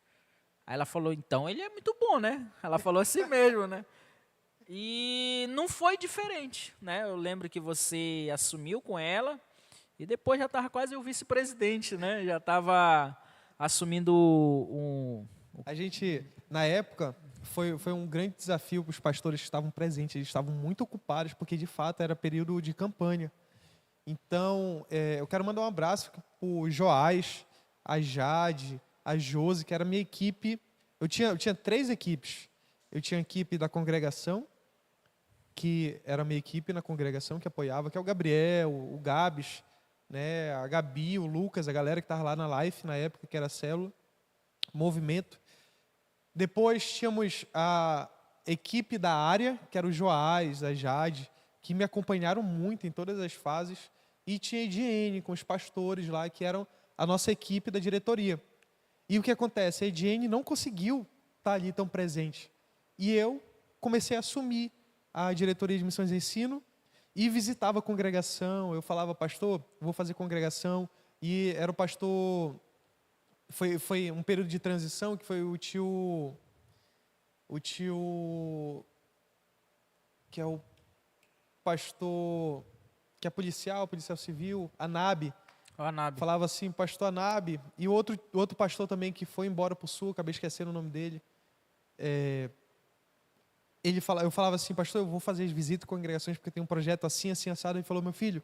Aí ela falou, então ele é muito bom, né? Ela falou assim mesmo, né? E não foi diferente, né? Eu lembro que você assumiu com ela e depois já estava quase o vice-presidente, né? Já estava assumindo A gente, na época, foi um grande desafio para os pastores que estavam presentes. Eles estavam muito ocupados, porque de fato era período de campanha. Então, eu quero mandar um abraço para o Joás, a Jade, a Josi, que era a minha equipe. Eu tinha 3 equipes. Eu tinha a equipe da congregação, que era a minha equipe na congregação, que apoiava, que é o Gabriel, o Gabs, né, a Gabi, o Lucas, a galera que estava lá na Life, na época, que era a célula, movimento. Depois tínhamos a equipe da área, que era o Joás, a Jade, que me acompanharam muito em todas as fases, e tinha a Ediene com os pastores lá, que eram a nossa equipe da diretoria. E o que acontece? A Ediene não conseguiu estar ali tão presente. E eu comecei a assumir a diretoria de missões e ensino e visitava a congregação. Eu falava, pastor, vou fazer congregação. E era o pastor... Foi um período de transição que foi o tio... que é o pastor... que é policial civil, Anabe. Falava assim, pastor Anabe. E outro pastor também que foi embora para o sul, acabei esquecendo o nome dele. Eu falava assim, pastor, eu vou fazer as visitas com congregações porque tem um projeto assim, assim, assado. Ele falou, meu filho,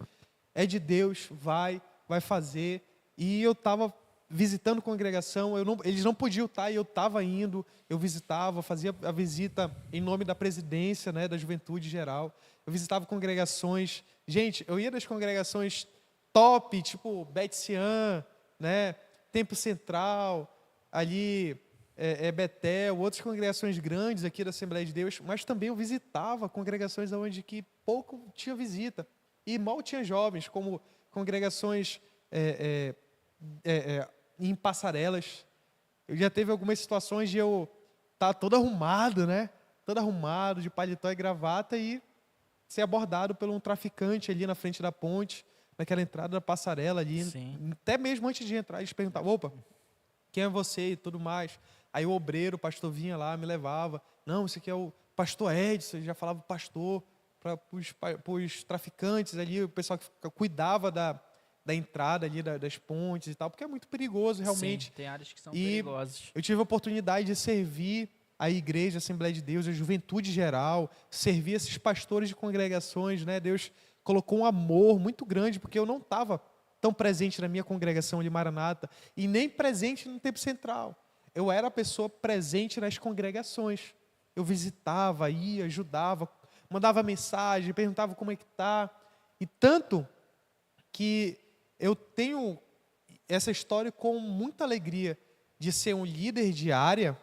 é de Deus, vai fazer. E eu estava visitando congregação, eles não podiam estar e eu estava indo, eu visitava, fazia a visita em nome da presidência, né, da juventude geral. Eu visitava congregações. Gente, eu ia das congregações top, tipo Betsy-An, né, Tempo Central, ali... Betel, outras congregações grandes aqui da Assembleia de Deus, mas também eu visitava congregações onde que pouco tinha visita e mal tinha jovens, como congregações em passarelas. Eu já teve algumas situações de eu estar todo arrumado, né? Todo arrumado, de paletó e gravata e ser abordado por um traficante ali na frente da ponte, naquela entrada da passarela ali. Sim. Até mesmo antes de entrar, eles perguntavam, opa, quem é você e tudo mais. Aí o obreiro, o pastor vinha lá, me levava. Não, esse aqui é o pastor Edson, ele já falava pastor para os traficantes ali, o pessoal que cuidava da entrada ali, das pontes e tal, porque é muito perigoso realmente. Sim, tem áreas que são perigosas. Eu tive a oportunidade de servir a igreja, a Assembleia de Deus, a juventude geral, servir esses pastores de congregações, né? Deus colocou um amor muito grande, porque eu não estava tão presente na minha congregação de Maranata e nem presente no Tempo Central. Eu era a pessoa presente nas congregações. Eu visitava, ia, ajudava, mandava mensagem, perguntava como é que está. E tanto que eu tenho essa história com muita alegria de ser um líder de área,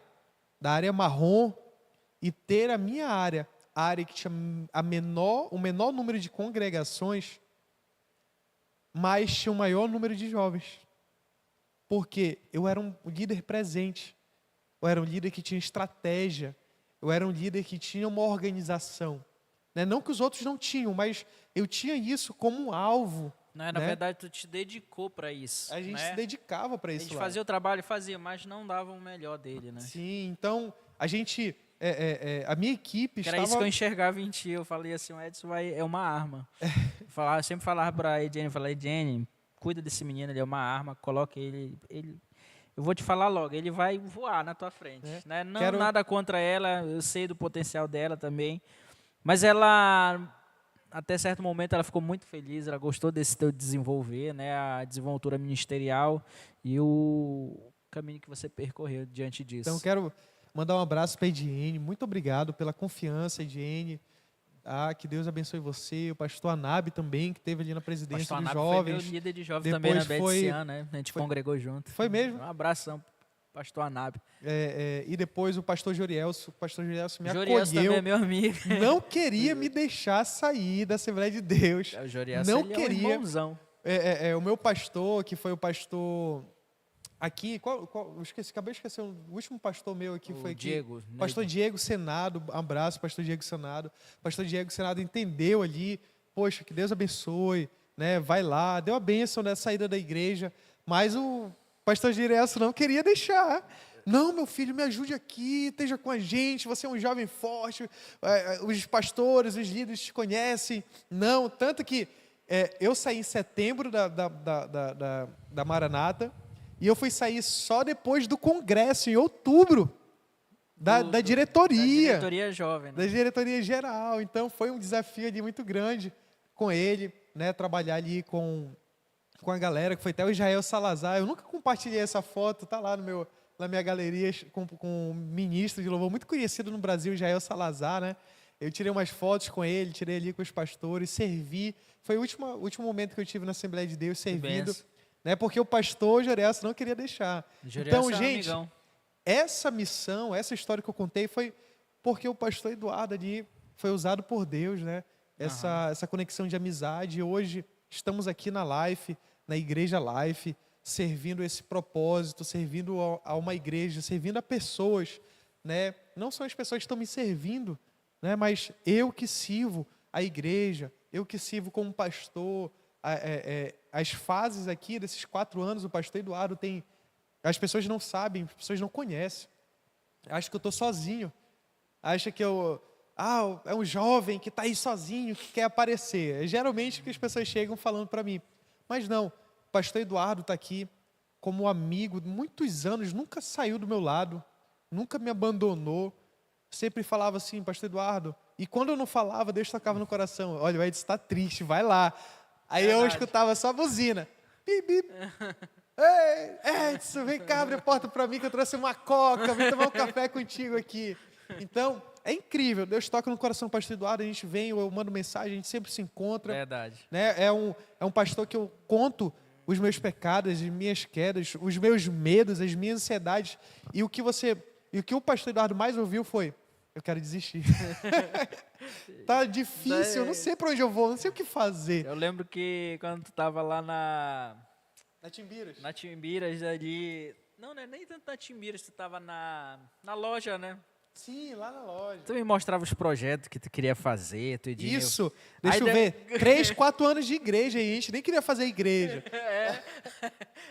da área marrom, e ter a minha área, a área que tinha o menor número de congregações, mas tinha o maior número de jovens. Porque eu era um líder presente, eu era um líder que tinha estratégia, eu era um líder que tinha uma organização. Né? Não que os outros não tinham, mas eu tinha isso como um alvo Não, na né? verdade, tu te dedicou para isso. A gente né? se dedicava para A isso gente lá. fazia o trabalho, fazia, mas não dava o melhor dele, né? Sim, então a gente, a minha equipe Que era isso que eu estava... enxergava em ti. Eu falei assim, o Edson é uma arma. Eu sempre falava pra Ediane, Ediane, cuida desse menino, ele é uma arma, coloca ele. Eu vou te falar logo, ele vai voar na tua frente. né? Né? Não Quero... nada contra ela, eu sei do potencial dela também. Mas ela, até certo momento, ela ficou muito feliz, ela gostou desse teu desenvolver, né? A desenvoltura ministerial e o caminho que você percorreu diante Então, disso. quero mandar um abraço para a Ediene. Muito obrigado pela confiança, Ediene. Que Deus abençoe você. O pastor Anab também, que esteve ali na presidência Pastor dos Anab foi meu jovens. líder de jovens Depois também na foi- BETCIAN, né? A gente congregou junto. Foi mesmo? Um abração, pastor Anab. E depois o pastor Jorielso. O pastor Jorielso me Jorielso também é acolheu. meu amigo. Não queria me deixar sair da Assembleia de Deus. O Jorielso, Não ele é um queria. irmãozão. O meu pastor, que foi o pastor aqui, eu esqueci, acabei de esquecer, o último pastor meu aqui foi aqui. Diego. Pastor Diego Senado, um abraço, pastor Diego Senado. Pastor Diego Senado entendeu ali, poxa, que Deus abençoe, né? Vai lá, deu a bênção na saída da igreja, mas o pastor Giresso não queria deixar. Não, meu filho, me ajude aqui, esteja com a gente, você é um jovem forte, os pastores, os líderes te conhecem. Não, tanto que eu saí em setembro da Maranata, e eu fui sair só depois do congresso, em outubro, da diretoria. Da diretoria jovem, né? Da diretoria geral. Então, foi um desafio ali muito grande com ele, né? Trabalhar ali com a galera, que foi até o Israel Salazar. Eu nunca compartilhei essa foto, tá lá na minha galeria, com um ministro de louvor muito conhecido no Brasil, Israel Salazar, né? Eu tirei umas fotos com ele, tirei ali com os pastores, servi. Foi o último momento que eu tive na Assembleia de Deus, servindo, né? Porque o pastor Jorielso não queria deixar. Então, gente, essa missão, essa história que eu contei foi porque o pastor Eduardo ali foi usado por Deus, né? Essa conexão de amizade. Hoje estamos aqui na Life, na Igreja Life, servindo esse propósito, servindo a uma igreja, servindo a pessoas, né? Não são as pessoas que estão me servindo, né? Mas eu que sirvo a igreja, eu que sirvo como pastor. As fases aqui desses 4 anos, o pastor Eduardo tem... As pessoas não sabem, as pessoas não conhecem. Acham que eu estou sozinho. Acham que é um jovem que está aí sozinho, que quer aparecer. É geralmente o que as pessoas chegam falando para mim. Mas não, o pastor Eduardo está aqui como amigo, muitos anos, nunca saiu do meu lado, nunca me abandonou. Sempre falava assim, pastor Eduardo. E quando eu não falava, Deus tocava no coração. Olha, o Edson está triste, vai lá. Aí eu escutava só a buzina. Bip, bip. Ei, Edson, vem cá, abre a porta para mim que eu trouxe uma coca, vem tomar um café contigo aqui. Então, é incrível. Deus toca no coração do pastor Eduardo, a gente vem, eu mando mensagem, a gente sempre se encontra. Verdade. Né? É um pastor que eu conto os meus pecados, as minhas quedas, os meus medos, as minhas ansiedades. E o que o pastor Eduardo mais ouviu foi: eu quero desistir. Tá difícil, eu não sei para onde eu vou, não sei o que fazer. Eu lembro que quando tu tava lá na Timbiras. Na Timbiras ali... Não, né? Nem tanto na Timbiras, tu tava na loja, né? Sim, lá na loja. Tu me mostrava os projetos que tu queria fazer, tu Edinho. Isso, deixa eu ver, 3, 4 anos de igreja e a gente nem queria fazer igreja.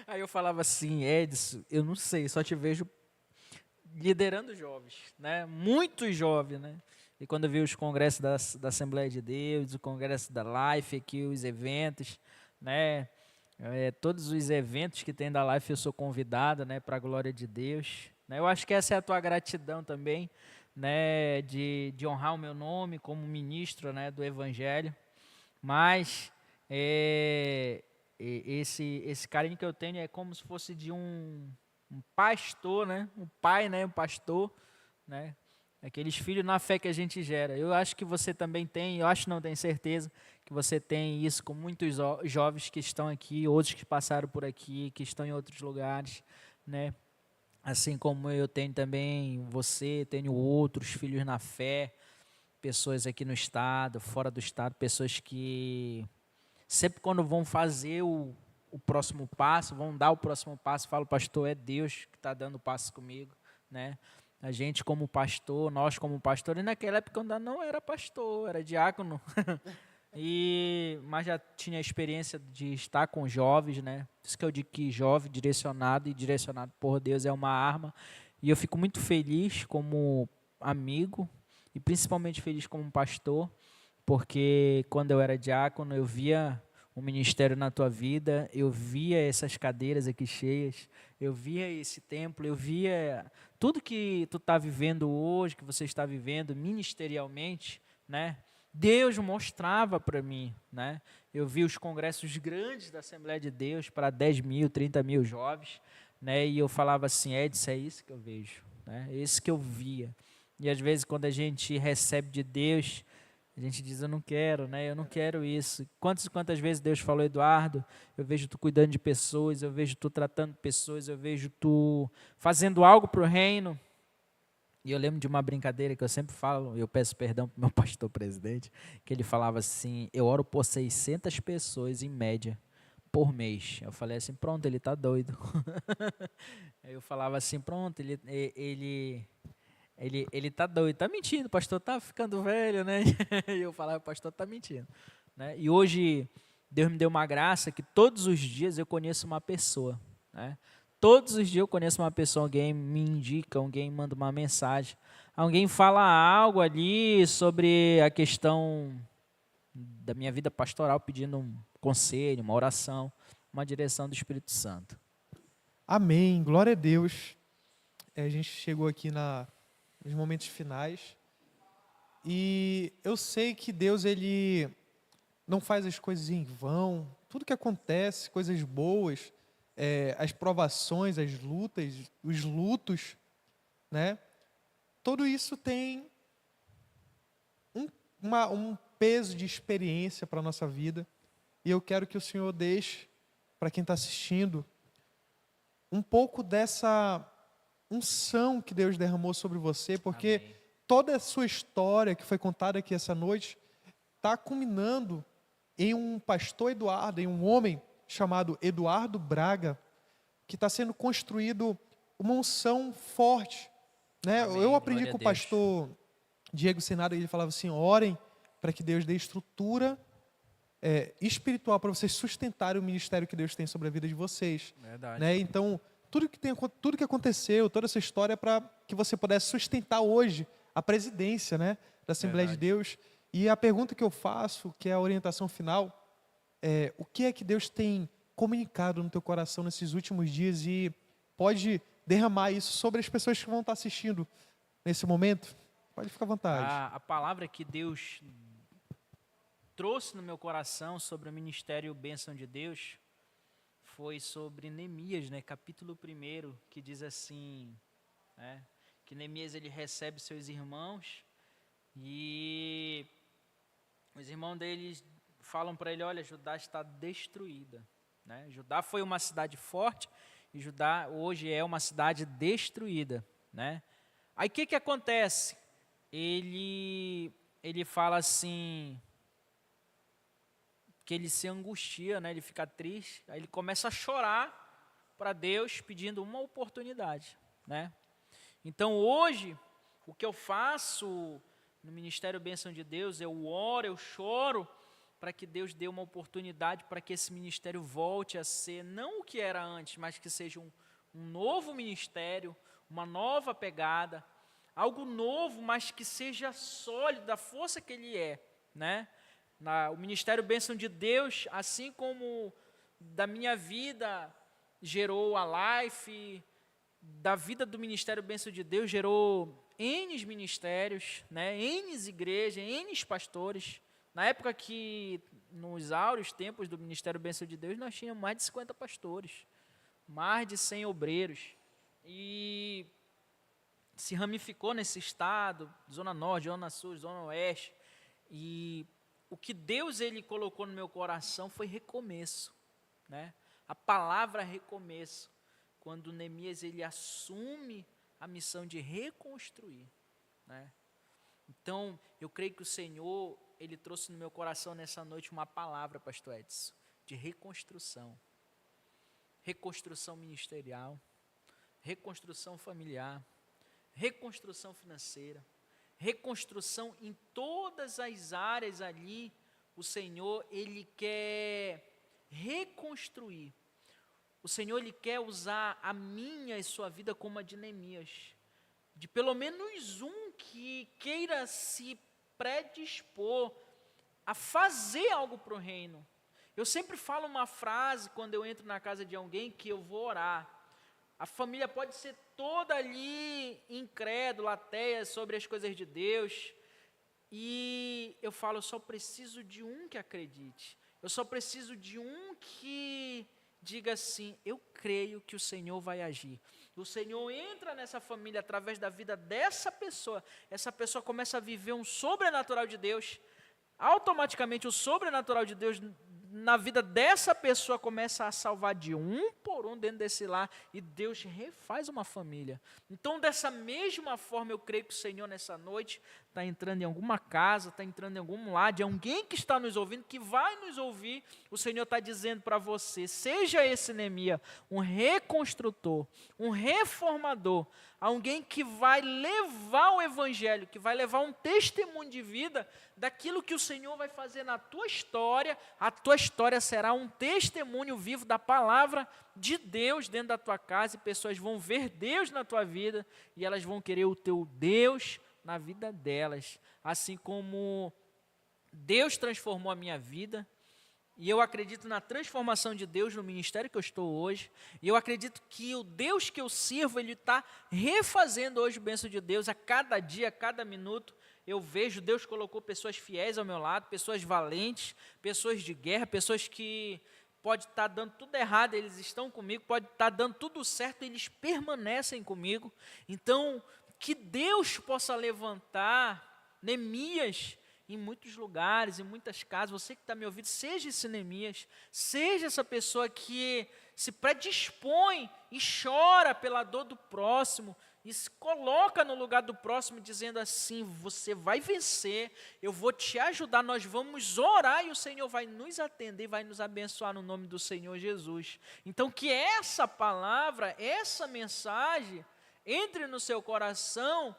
Aí eu falava assim, Edson, eu não sei, só te vejo liderando jovens, né? Muitos jovens, né? E quando eu vi os congressos da Assembleia de Deus, o congresso da Life aqui, os eventos, né? Todos os eventos que tem da Life eu sou convidado, né? Para a glória de Deus. Né? Eu acho que essa é a tua gratidão também, né? De honrar o meu nome como ministro, né? Do Evangelho. Mas esse carinho que eu tenho é como se fosse de um pastor, né? Um pai, né? Um pastor, né? Aqueles filhos na fé que a gente gera. Eu acho que você também tem, eu acho, não tenho certeza, que você tem isso com muitos jovens que estão aqui, outros que passaram por aqui, que estão em outros lugares, né? Assim como eu tenho também você, tenho outros filhos na fé, pessoas aqui no estado, fora do estado, pessoas que sempre quando vão fazer o próximo passo, vão dar o próximo passo, falam, pastor, é Deus que está dando o passo comigo, né? A gente como pastor, nós como pastor, e naquela época eu ainda não era pastor, era diácono, Mas já tinha a experiência de estar com jovens, né? Por isso que eu digo que jovem direcionado por Deus é uma arma. E eu fico muito feliz como amigo e principalmente feliz como pastor, porque quando eu era diácono, eu via o ministério na tua vida, eu via essas cadeiras aqui cheias, eu via esse templo, eu via tudo que tu está vivendo hoje, que você está vivendo ministerialmente, né? Deus mostrava para mim, né? Eu vi os congressos grandes da Assembleia de Deus para 10 mil, 30 mil jovens, né? E eu falava assim, Edson, é isso que eu vejo, né? É isso que eu via. E às vezes quando a gente recebe de Deus, a gente diz, eu não quero, né? Eu não quero isso. Quantas vezes Deus falou, Eduardo, eu vejo tu cuidando de pessoas, eu vejo tu tratando pessoas, eu vejo tu fazendo algo para o reino. E eu lembro de uma brincadeira que eu sempre falo, eu peço perdão para o meu pastor presidente, que ele falava assim, eu oro por 600 pessoas em média por mês. Eu falei assim, pronto, ele está doido. Aí eu falava assim, pronto, ele tá doido, tá mentindo, o pastor tá ficando velho, né? E eu falava, o pastor tá mentindo, né? E hoje Deus me deu uma graça que todos os dias eu conheço uma pessoa, né? Todos os dias eu conheço uma pessoa, alguém me indica, alguém manda uma mensagem, alguém fala algo ali sobre a questão da minha vida pastoral, pedindo um conselho, uma oração, uma direção do Espírito Santo. Amém. Glória a Deus. A gente chegou aqui nos momentos finais. E eu sei que Deus, Ele não faz as coisas em vão. Tudo que acontece, coisas boas, as provações, as lutas, os lutos, né? Tudo isso tem um peso de experiência para a nossa vida. E eu quero que o Senhor deixe, para quem está assistindo, um pouco dessa unção que Deus derramou sobre você, porque Amém. toda a sua história que foi contada aqui essa noite está culminando em um pastor Eduardo, em um homem chamado Eduardo Braga, que está sendo construído uma unção forte, né? Amém. Eu aprendi Glória a com o Deus. pastor Diego Senado, ele falava assim, orem para que Deus dê estrutura espiritual para vocês sustentarem o ministério que Deus tem sobre a vida de vocês. Verdade. Né? Então, tudo que aconteceu, toda essa história é para que você pudesse sustentar hoje a presidência, né, da Assembleia de Deus. E a pergunta que eu faço, que é a orientação final, o que é que Deus tem comunicado no teu coração nesses últimos dias e pode derramar isso sobre as pessoas que vão estar assistindo nesse momento? Pode ficar à vontade. A palavra que Deus trouxe no meu coração sobre o ministério Bênção de Deus foi sobre Neemias, né, capítulo 1, que diz assim, né, que Neemias ele recebe seus irmãos e os irmãos deles falam para ele, olha, Judá está destruída, né? Judá foi uma cidade forte e Judá hoje é uma cidade destruída, né? Aí o que acontece? Ele fala assim, que ele se angustia, né? Ele fica triste, aí ele começa a chorar para Deus pedindo uma oportunidade, né? Então hoje, o que eu faço no Ministério Bênção de Deus, eu oro, eu choro para que Deus dê uma oportunidade para que esse ministério volte a ser, não o que era antes, mas que seja um novo ministério, uma nova pegada, algo novo, mas que seja sólido, da força que ele é, né? O Ministério Bênção de Deus, assim como da minha vida gerou a Life, da vida do Ministério Bênção de Deus gerou N ministérios, né? N igrejas, N pastores. Na época que, nos áureos tempos do Ministério Bênção de Deus, nós tínhamos mais de 50 pastores, mais de 100 obreiros. E se ramificou nesse estado, Zona Norte, Zona Sul, Zona Oeste. E o que Deus ele colocou no meu coração foi recomeço, né? A palavra recomeço, quando Neemias ele assume a missão de reconstruir, né? Então, eu creio que o Senhor ele trouxe no meu coração nessa noite uma palavra, pastor Edson, de reconstrução. Reconstrução ministerial, reconstrução familiar, reconstrução financeira, reconstrução em todas as áreas ali, o Senhor, Ele quer reconstruir. O Senhor, Ele quer usar a minha e sua vida como a de Neemias. De pelo menos um que queira se predispor a fazer algo para o reino. Eu sempre falo uma frase quando eu entro na casa de alguém que eu vou orar. A família pode ser toda ali incrédula, ateia sobre as coisas de Deus. E eu falo, eu só preciso de um que acredite. Eu só preciso de um que diga assim, eu creio que o Senhor vai agir. O Senhor entra nessa família através da vida dessa pessoa. Essa pessoa começa a viver um sobrenatural de Deus. Automaticamente o sobrenatural de Deus na vida dessa pessoa começa a salvar de um por um dentro desse lar e Deus refaz uma família. Então, dessa mesma forma, eu creio que o Senhor nessa noite está entrando em alguma casa, está entrando em algum lar de alguém que está nos ouvindo, que vai nos ouvir. O Senhor está dizendo para você, seja esse Neemias um reconstrutor, um reformador, alguém que vai levar o evangelho, que vai levar um testemunho de vida daquilo que o Senhor vai fazer na tua história. A tua história será um testemunho vivo da palavra de Deus dentro da tua casa, e pessoas vão ver Deus na tua vida, e elas vão querer o teu Deus na vida delas, assim como Deus transformou a minha vida. E eu acredito na transformação de Deus no ministério que eu estou hoje. E eu acredito que o Deus que eu sirvo, Ele está refazendo hoje o bênção de Deus a cada dia, a cada minuto. Eu vejo, Deus colocou pessoas fiéis ao meu lado, pessoas valentes, pessoas de guerra, pessoas que pode estar dando tudo errado, eles estão comigo, pode estar dando tudo certo, eles permanecem comigo. Então, que Deus possa levantar Neemias em muitos lugares, em muitas casas. Você que está me ouvindo, seja esse Neemias, seja essa pessoa que se predispõe e chora pela dor do próximo, e se coloca no lugar do próximo, dizendo assim, você vai vencer, eu vou te ajudar, nós vamos orar e o Senhor vai nos atender, vai nos abençoar no nome do Senhor Jesus. Então, que essa palavra, essa mensagem, entre no seu coração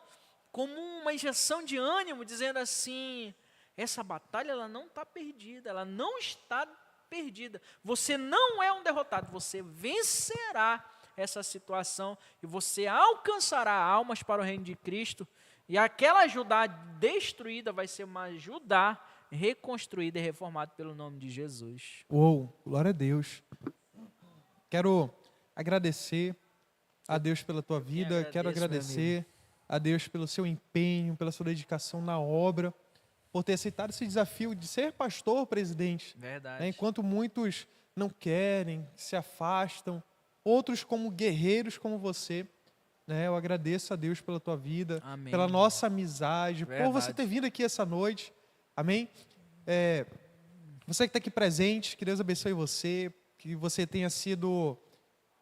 como uma injeção de ânimo, dizendo assim, essa batalha ela não está perdida, ela não está perdida. Você não é um derrotado, você vencerá essa situação e você alcançará almas para o reino de Cristo, e aquela Judá destruída vai ser uma Judá reconstruída e reformada pelo nome de Jesus. Uou, glória a Deus. Quero agradecer a Deus pela tua vida, quero agradecer a Deus pelo seu empenho, pela sua dedicação na obra, por ter aceitado esse desafio de ser pastor, presidente. Verdade. Né? Enquanto muitos não querem, se afastam, outros como guerreiros como você, né? Eu agradeço a Deus pela tua vida, Amém. pela nossa amizade, Verdade. por você ter vindo aqui essa noite. Amém? Você que está aqui presente, que Deus abençoe você, que você tenha sido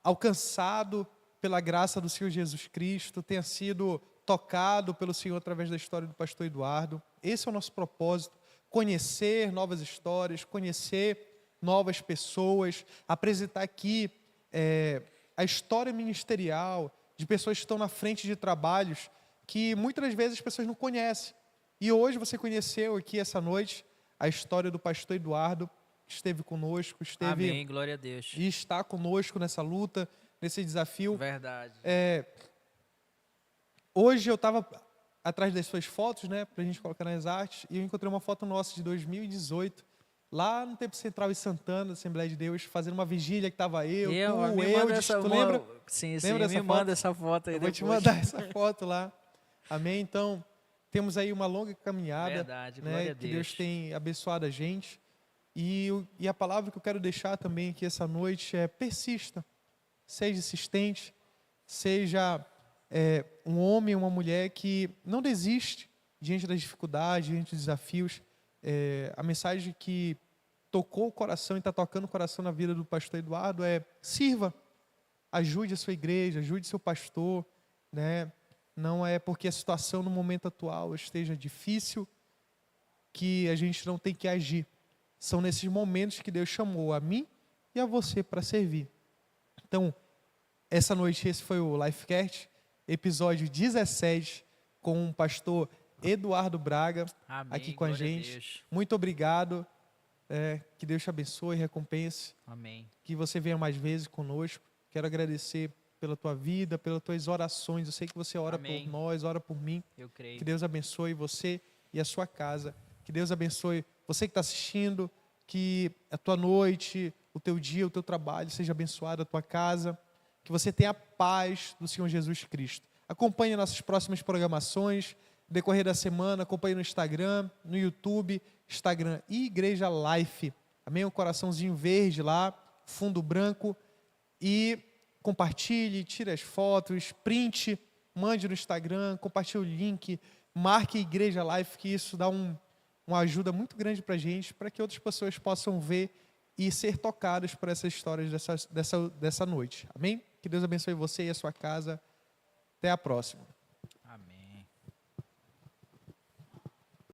alcançado pela graça do Senhor Jesus Cristo, tenha sido tocado pelo Senhor através da história do pastor Eduardo. Esse é o nosso propósito, conhecer novas histórias, conhecer novas pessoas, apresentar aqui a história ministerial de pessoas que estão na frente de trabalhos que muitas das vezes as pessoas não conhecem. E hoje você conheceu aqui essa noite a história do pastor Eduardo, que esteve conosco, Amém, glória a Deus. E está conosco nessa luta, nesse desafio. Verdade. Hoje eu estava atrás das suas fotos, né, para a gente colocar nas artes, e eu encontrei uma foto nossa de 2018, lá no Templo Central em Santana, Assembleia de Deus, fazendo uma vigília que estava tu lembra? Sim, lembra me manda essa foto aí eu depois. vou te mandar essa foto lá. Amém? Então, temos aí uma longa caminhada. Verdade, né, glória a que Deus. Deus tem abençoado a gente. E a palavra que eu quero deixar também aqui essa noite é: persista, seja insistente, seja um homem ou uma mulher que não desiste diante das dificuldades, diante dos desafios. A mensagem que tocou o coração e está tocando o coração na vida do pastor Eduardo é: sirva, ajude a sua igreja, ajude seu pastor, né? Não é porque a situação no momento atual esteja difícil que a gente não tem que agir. São nesses momentos que Deus chamou a mim e a você para servir. Então, essa noite esse foi o Lifecast, episódio 17, com o pastor Eduardo Braga. Amém, aqui com a glória a gente. Deus. Muito obrigado. Que Deus te abençoe e recompense. Amém. Que você venha mais vezes conosco. Quero agradecer pela tua vida, pelas tuas orações. Eu sei que você ora Amém. por nós, ora por mim. Eu creio. Que Deus abençoe você e a sua casa. Que Deus abençoe você que está assistindo. Que a tua noite, o teu dia, o teu trabalho seja abençoado, a tua casa. Que você tenha a paz do Senhor Jesus Cristo. Acompanhe nossas próximas programações. No decorrer da semana, acompanhe no Instagram, no YouTube, Instagram e Igreja Life. Amém? Um coraçãozinho verde lá, fundo branco. E compartilhe, tire as fotos, print, mande no Instagram, compartilhe o link, marque Igreja Life, que isso dá uma ajuda muito grande para a gente, para que outras pessoas possam ver e ser tocadas por essas histórias dessa noite. Amém? Que Deus abençoe você e a sua casa. Até a próxima.